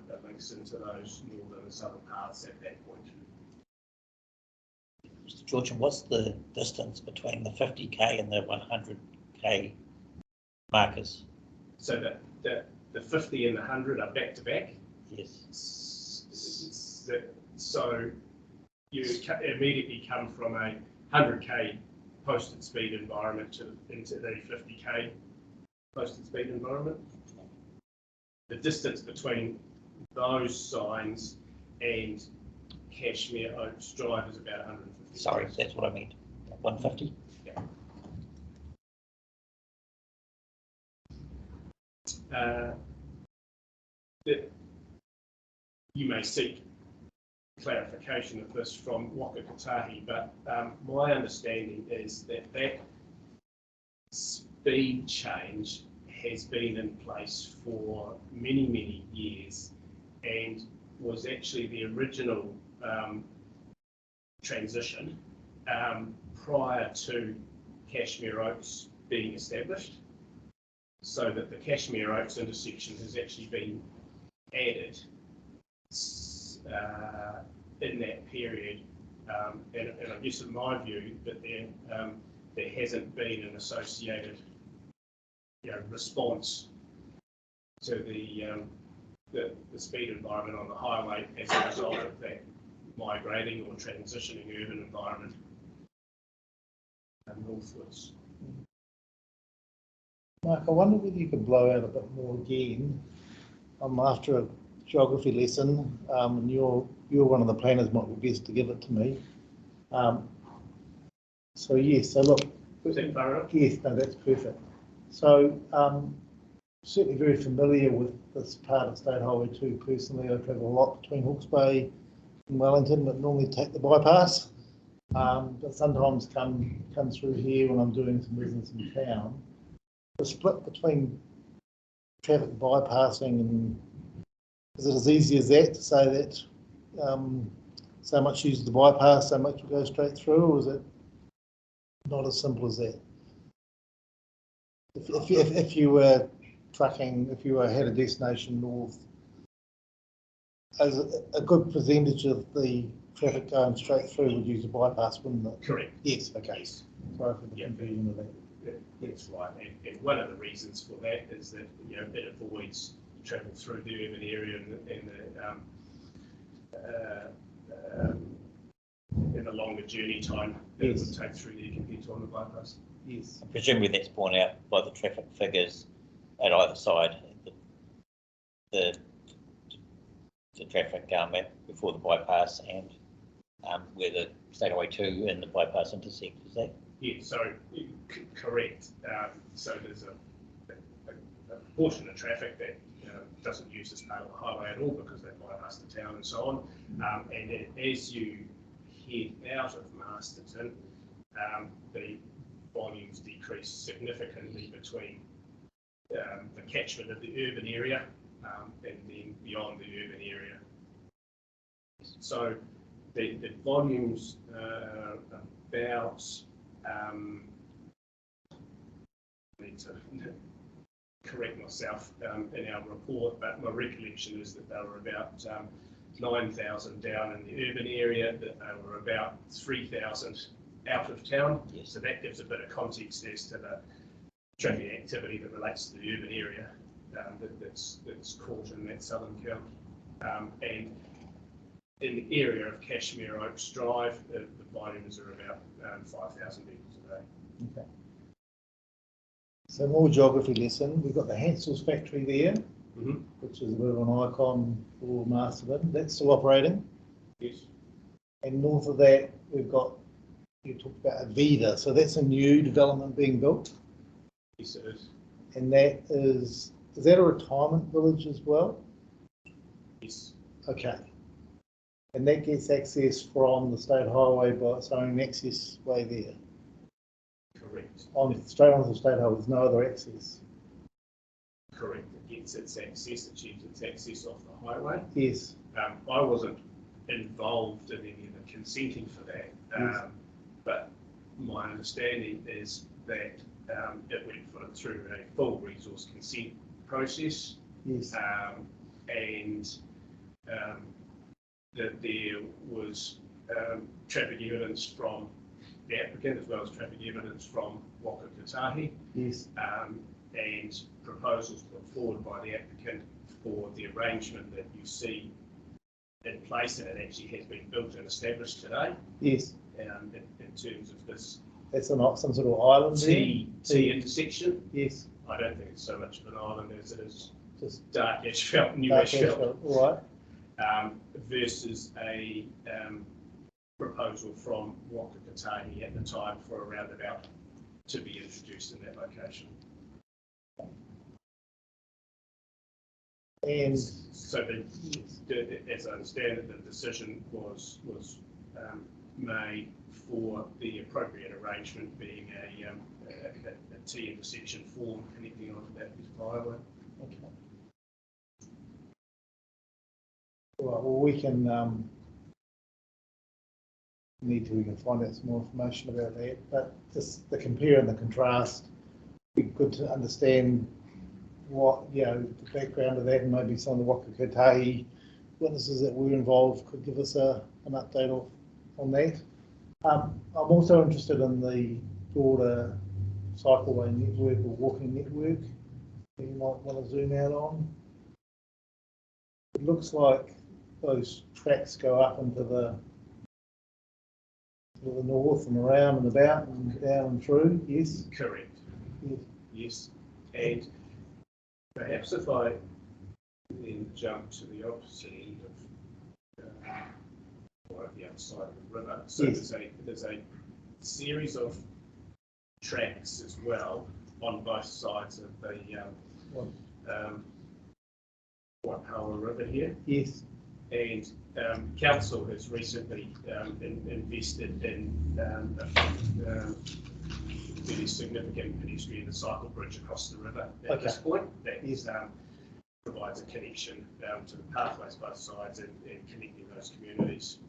it links into those northern and southern paths at that point. Mr. Georgian, what's the distance between the 50k and the 100k markers? So that the 50 and the 100 are back to back. Yes. So you immediately come from a 100k posted speed environment into the 50k posted speed environment. The distance between those signs and Cashmere Oaks Drive is about 150. Sorry, that's what I meant. 150? Yeah. You may seek clarification of this from Waka Kotahi, but my understanding is that that speed change has been in place for many, many years, and was actually the original transition prior to Cashmere Oaks being established, so that the Cashmere Oaks intersection has actually been added in that period. And I guess in my view, that there hasn't been an associated response to the speed environment on the highway as a result of that migrating or transitioning urban environment northwards. Mark, I wonder whether you could blow out a bit more again. I'm after a geography lesson, and you're one of the planners, might be best to give it to me. So yes, so look. Is that far enough? Yes, no, that's perfect. So certainly very familiar with this part of State Highway 2 personally. I travel a lot between Hawke's Bay and Wellington, but normally take the bypass. But sometimes come through here when I'm doing some business in town. The split between traffic bypassing and is it as easy as that to say that so much use the bypass, so much will go straight through, or is it not as simple as that? If you were trucking, if you had a destination north, as a good percentage of the traffic going straight through would use a bypass, wouldn't it? Correct. Yes, okay. Yes. Sorry for the confusion of that. That's right, and one of the reasons for that is that it avoids travel through the urban area and the longer journey time that it would take through there compared to on the bypass. Yes. Presumably that's borne out by the traffic figures at either side. The traffic before the bypass and where the State Highway 2 and the bypass intersect, is that? Yeah, so correct. So there's a portion of traffic that doesn't use this part of the highway at all because they bypass the town and so on. And then as you head out of Masterton, the volumes decrease significantly between the catchment of the urban area and then beyond the urban area. So the volumes about I need to correct myself in our report, but my recollection is that they were about 9,000 down in the urban area, that they were about 3,000 out of town. Yes. So that gives a bit of context as to the traffic activity that relates to the urban area that's caught in that southern count. And in the area of Cashmere Oaks Drive, the volumes are about 5,000 vehicles a day. Okay. So more geography lesson. We've got the Hansel's factory there, which is a bit of an icon for Masterton. That's still operating. Yes. And north of that, we've got, you talked about Avida. So that's a new development being built. Yes, it is. And that is that a retirement village as well? Yes. Okay. And that gets access from the state highway by its own access way there. Correct. Straight onto the state highway, there's no other access. Correct. It gets its access, achieves its access off the highway. Yes. I wasn't involved in any of the consenting for that, Yes. but my understanding is that it went through a full resource consent process. Yes. And that there was traffic evidence from the applicant as well as traffic evidence from Waka Kotahi, Yes. and proposals put forward by the applicant for the arrangement that you see in place, and it actually has been built and established today. Yes. In terms of this That's not some sort of island T there? intersection. Yes. I don't think it's so much of an island as it is Just dark asphalt, new dark asphalt. asphalt. All right. Versus a proposal from Waka Kotahi at the time for a roundabout to be introduced in that location. And so as I understand it, the decision was made for the appropriate arrangement being a T intersection form connecting onto that highway. okay. All right. Well, we can we can find out some more information about that. But just the compare and the contrast, it'd be good to understand what, you know, the background of that, and maybe some of the Waka Kotahi witnesses that were involved could give us an update on that. I'm also interested in the broader cycleway network or walking network that you might want to zoom out on. It looks like those tracks go up into the north and around and about and down and through, yes? Correct. Yes. Yes. And perhaps if I then jump to the opposite end of or the other side of the river. So Yes. there's a series of tracks as well on both sides of the Waipawa River here. Yes. And council has recently invested in a really significant pedestrian and cycle bridge across the river at this point that provides a connection to the pathways both sides and connecting those communities.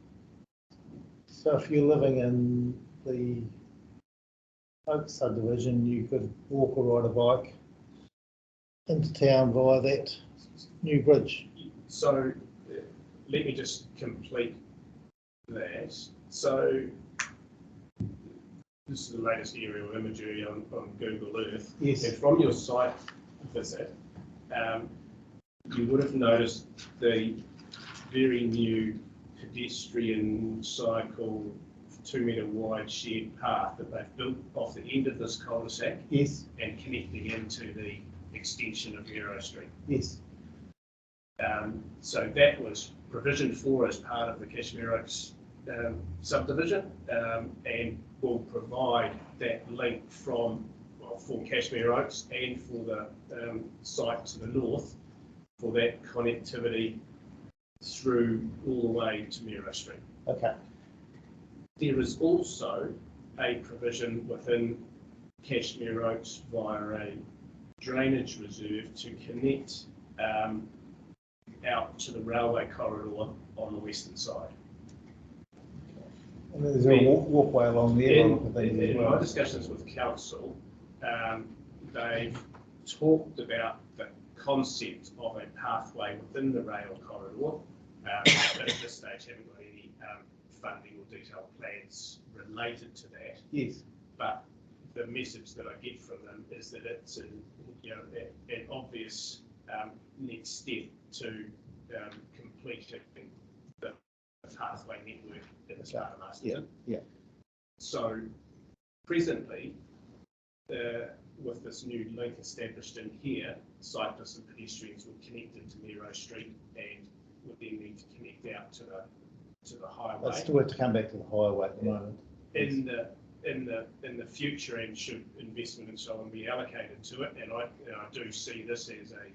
So if you're living in the Oak subdivision, you could walk or ride a bike into town via that new bridge. So let me just complete that. So this is the latest aerial imagery on Google Earth. Yes. And from your site visit, you would have noticed the very new pedestrian cycle 2 metre wide shared path that they've built off the end of this cul-de-sac. Yes. And connecting into the extension of Miro Street. Yes. So that was provisioned for as part of the Kashmir Oaks subdivision and will provide that link for Kashmir Oaks and for the site to the north for that connectivity through all the way to Miro Street. Okay. There is also a provision within Kashmir Oaks via a drainage reserve to connect out to the railway corridor on the western side. And there's a walkway along there. In my discussions with council, they've talked about the concept of a pathway within the rail corridor, but at this stage haven't got any funding or detailed plans related to that. Yes. But the message that I get from them is that it's an obvious next step to completing the pathway network in this part of Masterton. Yeah. So presently, with this new link established in here, cyclists and pedestrians will connect into Miro Street and would then need to connect out to the highway. That's still have to come back to the highway at the moment. In the future, and should investment and so on be allocated to it, and I do see this as a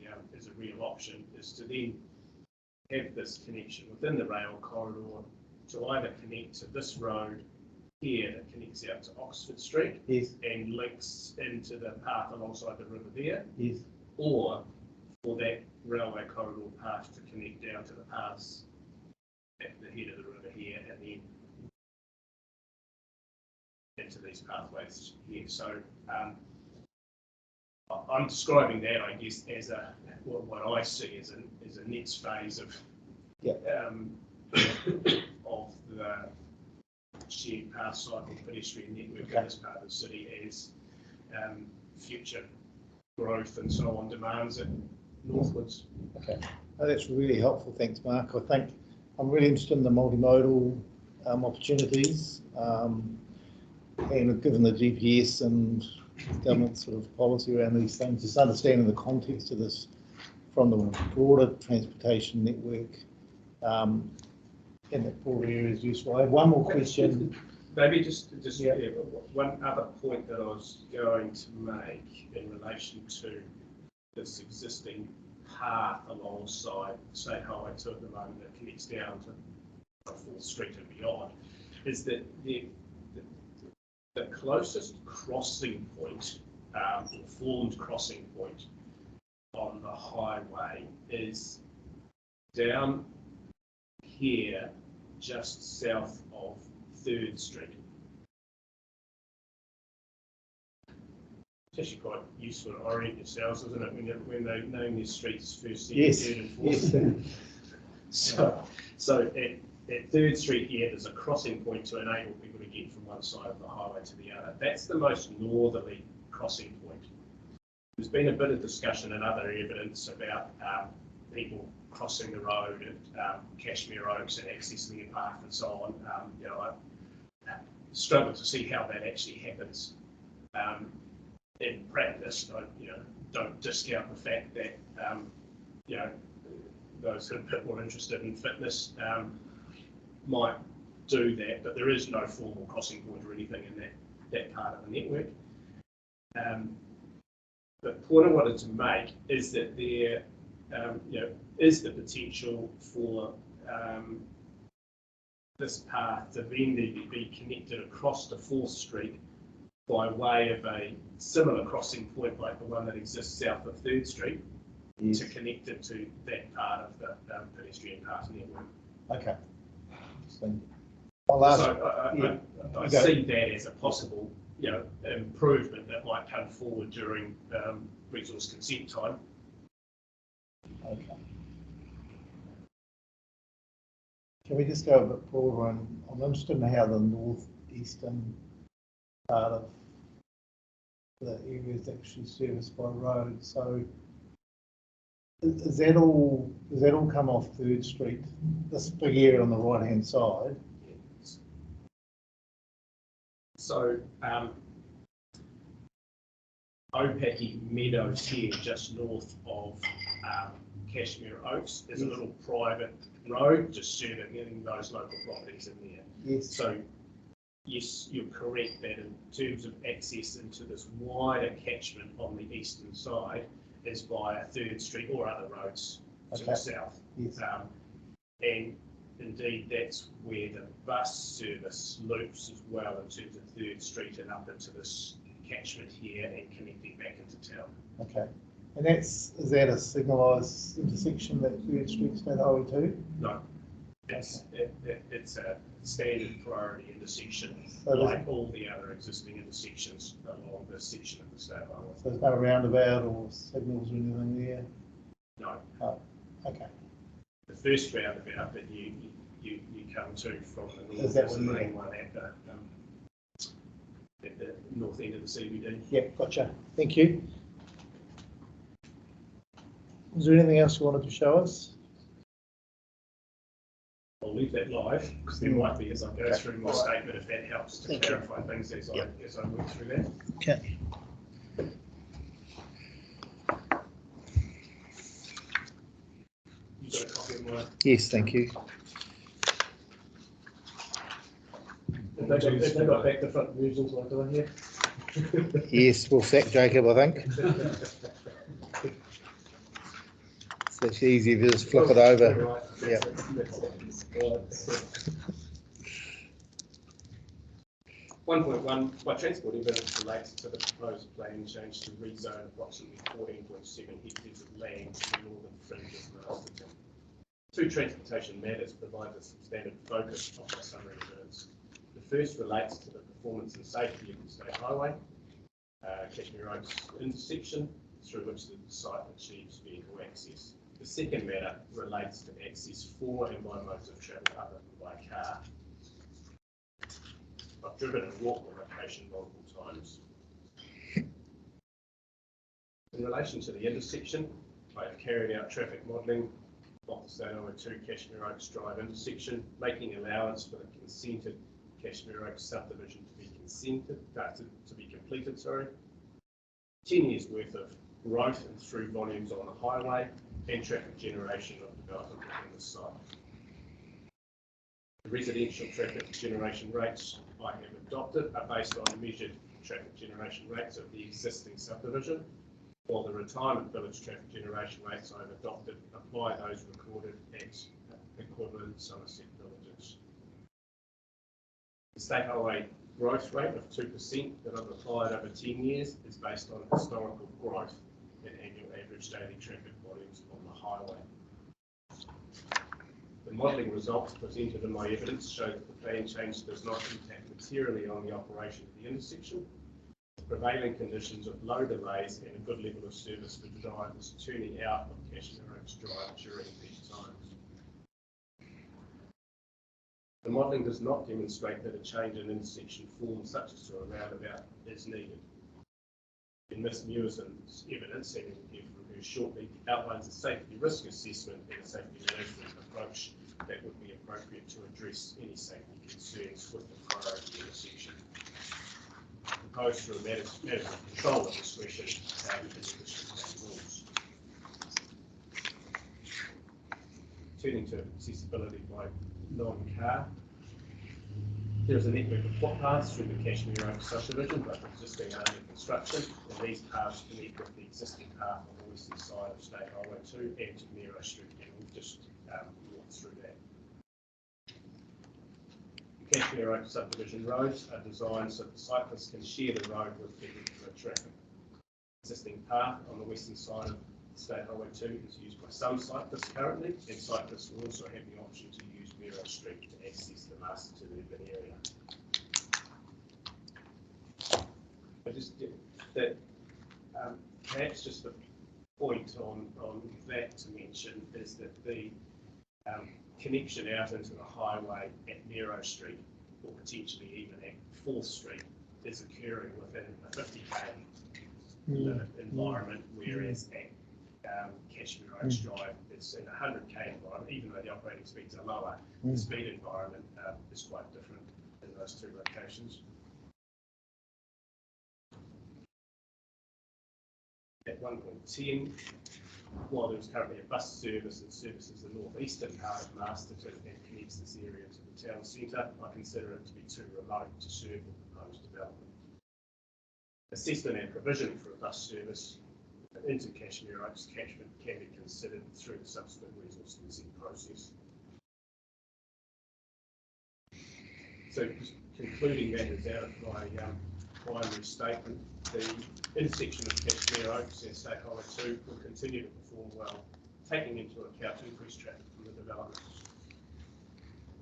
real option, is to then have this connection within the rail corridor to either connect to this road here that connects out to Oxford Street. Yes. And links into the path alongside the river there. Yes. Or for that railway corridor path to connect down to the paths at the head of the river here and then into these pathways here. So I'm describing that, I guess, as what I see as a next phase of of the shared path cycle pedestrian network in this part of the city as future growth and so on demands it northwards. Okay, that's really helpful. Thanks, Mark. I think I'm really interested in the multimodal opportunities, and given the GPS and government sort of policy around these things, just understanding the context of this from the broader transportation network in that broader area is useful. I have one more question. Maybe just one other point that I was going to make in relation to this existing path alongside State Highway 2 at the moment that connects down to 4th Street and beyond, is that the closest crossing point, or formed crossing point on the highway is down here, just south of 3rd Street. It's actually quite useful to orient yourselves, isn't it, when they name their streets 1st, 2nd, Yes. 3rd and 4th. So at 3rd Street here, there's a crossing point to enable people to get from one side of the highway to the other. That's the most northerly crossing point. There's been a bit of discussion and other evidence about people crossing the road at Cashmere Oaks and accessing a path and so on. I struggle to see how that actually happens. In practice, I don't discount the fact that those who are a bit more interested in fitness might do that, but there is no formal crossing point or anything in that part of the network. The point I wanted to make is that there is the potential for this path to then be connected across to 4th Street by way of a similar crossing point like the one that exists south of 3rd Street, Yes. to connect it to that part of the pedestrian path network. Okay. So, I'll ask, So I see that as a possible improvement that might come forward during resource consent time. okay. can we just go a bit broader, and I'm interested in how the northeastern part of the area is actually serviced by road. So is that all come off 3rd Street, this big area on the right hand side? So Opaki Meadows here, just north of Cashmere Oaks, is a little private road just serving those local properties in there. Yes. So yes, you're correct that in terms of access into this wider catchment on the eastern side is via 3rd Street or other roads to the south. Yes. And indeed, that's where the bus service loops as well in terms of 3rd Street and up into this catchment here and connecting back into town. Okay. And is that a signalised intersection, that 3rd Street State Highway 2? No, it's a standard priority intersection, So like all the other existing intersections along this section of the state highway. So there's no roundabout or signals or anything there? No. Oh, okay. The first roundabout that you come to from the north Is that is the one main one at the north end of the CBD. Yep, gotcha. Thank you. Was there anything else you wanted to show us? I'll leave that live because there might be as I go through my statement, if that helps to Thank you. clarify things as I work through that. Okay. You got a copy of mine? Yes, thank you. Have they got back to front versions like I here? Yes, we'll sack Jacob, I think. So it's easy if you just flip it over. Right. Yeah. Right. 1.1, by transport evidence relates to the proposed plan change to rezone approximately 14.7 hectares of land to the northern fringe of Masterton. 2 transportation matters provide a substantive focus of the summary evidence. The first relates to the performance and safety of the state highway, Cashmere Oaks intersection, through which the site achieves vehicle access. The second matter relates to access for and by modes of travel other than by car. I've driven and walked the location multiple times. In relation to the intersection, I have carried out traffic modelling of the State Highway 2 Cashmere Oaks Drive intersection, making allowance for the consented Cashmere Oaks subdivision to be completed. 10 years worth of growth and through volumes on the highway and traffic generation of development within the site. The residential traffic generation rates I have adopted are based on measured traffic generation rates of the existing subdivision, while the retirement village traffic generation rates I have adopted apply those recorded at equivalent Somerset villages. The state highway growth rate of 2% that I've applied over 10 years is based on historical growth in annual average daily traffic volumes on the highway. The The modelling results presented in my evidence show that the plan change does not impact materially on the operation of the intersection. The prevailing conditions of low delays and a good level of service for drivers turning out of Cashmere Oaks Drive during peak times. The modelling does not demonstrate that a change in intersection form such as to a roundabout is needed. In Ms. Mewison's evidence, and we'll hear from her shortly, outlines a safety risk assessment and a safety management approach that would be appropriate to address any safety concerns with the priority intersection. Proposed through a matter of control and discretion in the district plan rules. Turning to accessibility by non-car. There is a network of footpaths through the Cashmere Oaks subdivision, both existing and under construction, and these paths connect with the existing path on the western side of State Highway 2 and to Nero Street, and we've just walked through that. The Cashmere Oaks subdivision roads are designed so that cyclists can share the road with vehicular traffic. Existing path on the western side of State Highway 2 is used by some cyclists currently, and cyclists will also have the option to use Nero Street to access the Masterton urban area. But just that, perhaps just the point on that to mention is that the connection out into the highway at Nero Street, or potentially even at 4th Street, is occurring within a 50k limit environment, whereas at Cashmere Oaks Drive, it's in a 100k environment, even though the operating speeds are lower. The speed environment is quite different in those two locations. At 1.10, while there is currently a bus service that services the northeastern part of Masterton and connects this area to the town centre, I consider it to be too remote to serve the proposed development. Assessment and provision for a bus service into Cashmere Oaks catchment can be considered through the subsequent resource consent process. So just concluding that is out of my primary statement, the intersection of Cashmere Oaks and State Highway 2 will continue to perform well, taking into account increased traffic from the development.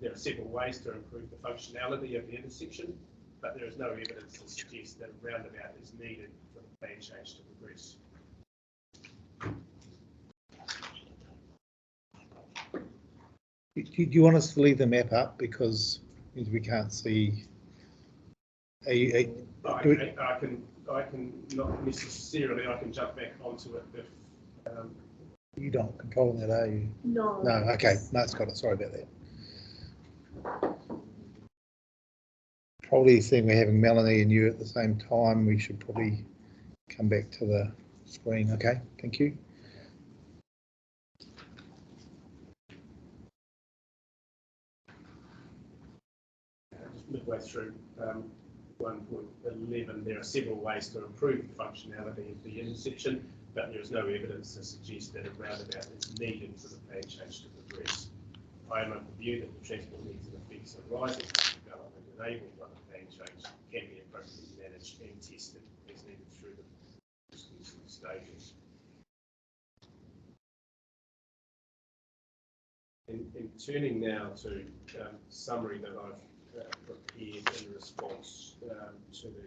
There are several ways to improve the functionality of the intersection, but there is no evidence to suggest that a roundabout is needed for the plan change to progress. Do you want us to leave the map up because we can't see? I can not necessarily. I can jump back onto it if. You're not controlling that, are you? No. No. Okay. No, it's got it. Sorry about that. Probably seeing we're having Melanie and you at the same time, we should probably come back to the screen. Okay. Thank you. Midway through 1.11, there are several ways to improve the functionality of the intersection, but there is no evidence to suggest that a roundabout is needed for the plan change to progress. I am of the view that the transport needs and effects arising from development enabled by the plan change can be appropriately managed and tested as needed through the stages. In turning now to summary that I've prepared in response to the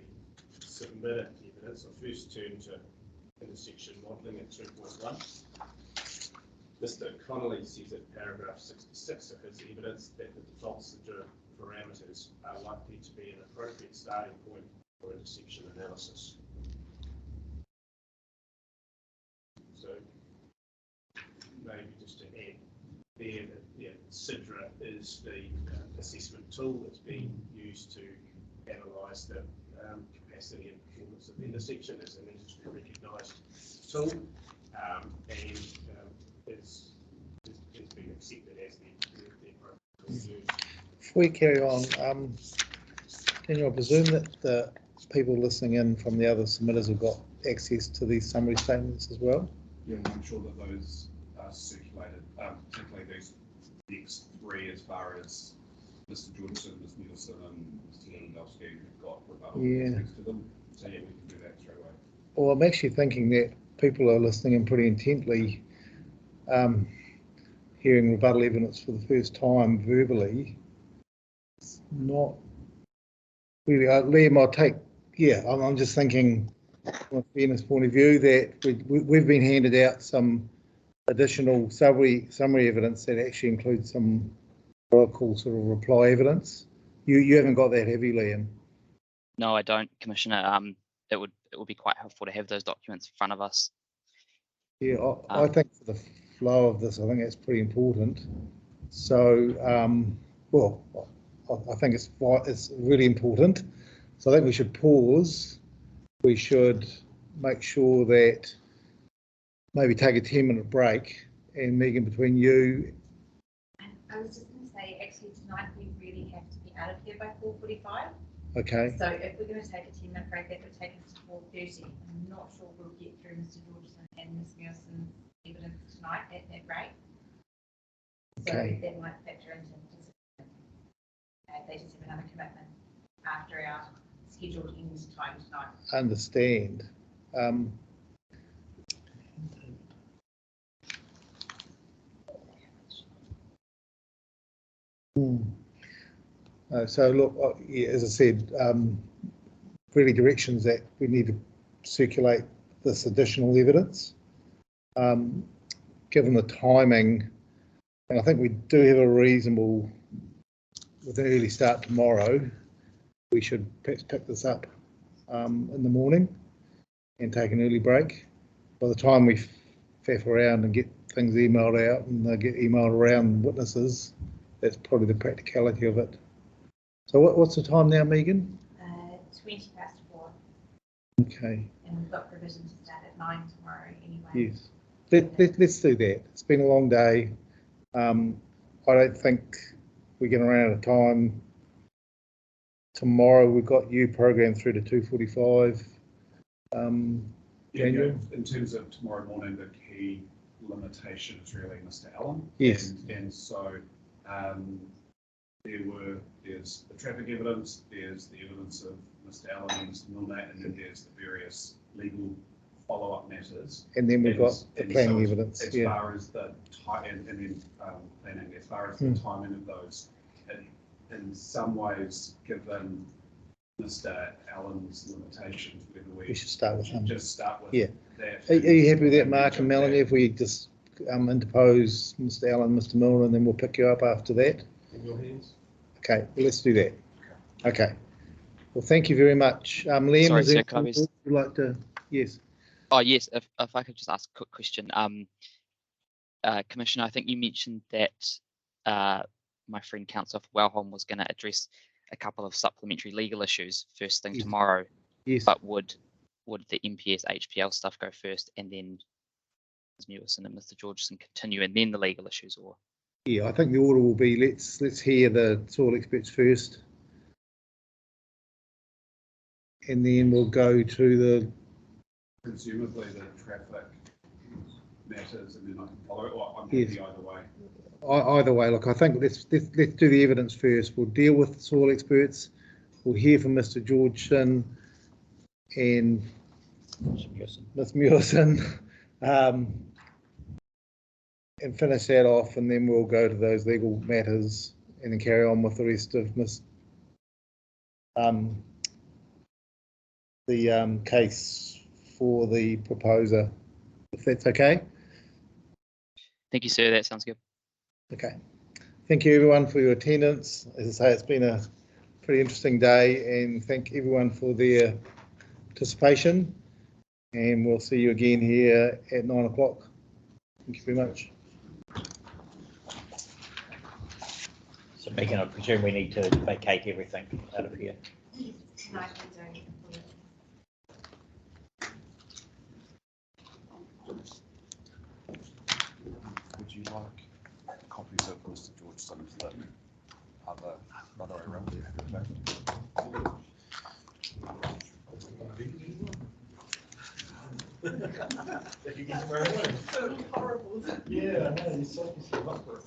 submitted evidence, I'll first turn to intersection modelling at 2.1. Mr. Connolly says at paragraph 66 of his evidence that the default parameters are likely to be an appropriate starting point for intersection analysis. So maybe just to add there that CIDRA is the assessment tool that's being used to analyse the capacity and performance of the intersection as an industry recognised tool, and it's been accepted as the appropriate tool used. Before we carry on, Daniel, I presume that the people listening in from the other submitters have got access to these summary statements as well? Yeah, we'll make sure that those are circulated, particularly these next three as far as Mr. Jordanson, Ms. Nielsen and Mr. Lewandowski have got rebuttal next to them. So yeah, we can do that straight away. Well, I'm actually thinking that people are listening in pretty intently, hearing rebuttal evidence for the first time verbally, it's not really, Liam, I'll take, I'm just thinking from a fairness point of view that we've been handed out some additional summary evidence that actually includes some what I call sort of reply evidence. You haven't got that, have you, Liam? No, I don't, Commissioner. It would be quite helpful to have those documents in front of us. Yeah, I think for the flow of this, I think that's pretty important. So, I think it's really important. So I think we should pause. We should make sure that maybe take a 10-minute break, and Megan, between you. I was just going to say, actually tonight we really have to be out of here by 4:45. Okay. So if we're going to take a 10-minute break, that would take us to 4:30. I'm not sure we'll get through Mr. Georgeson and Ms. Nielsen's evidence tonight at that rate. So Okay. that might factor into they just have another commitment after our scheduled end time tonight. Understand. So look, as I said, really directions that we need to circulate this additional evidence. Given the timing, and I think we do have a reasonable, with an early start tomorrow, we should perhaps pick this up in the morning and take an early break. By the time we faff around and get things emailed out and they get emailed around witnesses, that's probably the practicality of it. So what's the time now, Megan? 4:20. Okay. And we've got provision to start at 9 tomorrow anyway. Yes. Let's do that. It's been a long day. I don't think we're getting around out of time. Tomorrow we've got you programmed through to 2:45. Daniel? In terms of tomorrow morning, the key limitation is really Mr. Allen. Yes. And so there's the traffic evidence, there's the evidence of Mr. Allen and Mr. Milner, and then there's the various legal follow-up matters. And then we've got the planning so evidence. As far as the time, and then planning, as far as the timing of those, in some ways, given Mr. Allen's limitations, whether we should start with him. Just start with that. Are you happy with that, Mark and Melanie, if we just interpose Mr. Allen, Mr. Milner, and then we'll pick you up after that? In your hands? Okay, well, let's do that. Okay. Well, thank you very much. Liam, Sorry, is there sir, can I anything you'd like to? Yes. Oh, yes, if I could just ask a quick question. Commissioner, I think you mentioned that my friend Councillor for Welhom was going to address a couple of supplementary legal issues first thing tomorrow. Yes. But would the MPS HPL stuff go first and then Ms. Newison and Mr. Georgeson continue and then the legal issues, or? Yeah, I think the order will be let's hear the soil experts first, and then we'll go to the Presumably the traffic matters, and then I can follow it, or I'm happy either way. Either way. Look, I think let's do the evidence first. We'll deal with the soil experts. We'll hear from Mr. Georgeson and Ms. Mewison, and finish that off, and then we'll go to those legal matters and then carry on with the rest of the case for the proposer, if that's okay. Thank you, sir. That sounds good. Okay. Thank you everyone for your attendance. As I say, it's been a pretty interesting day, and thank everyone for their participation, and we'll see you again here at 9 o'clock. Thank you very much. So Megan, I presume we need to vacate everything out of here. Tonight we don't. Would you like copies of Mr. Georgeson's that other Rotary realms you have left? Yeah, I know, you set yourself up for it.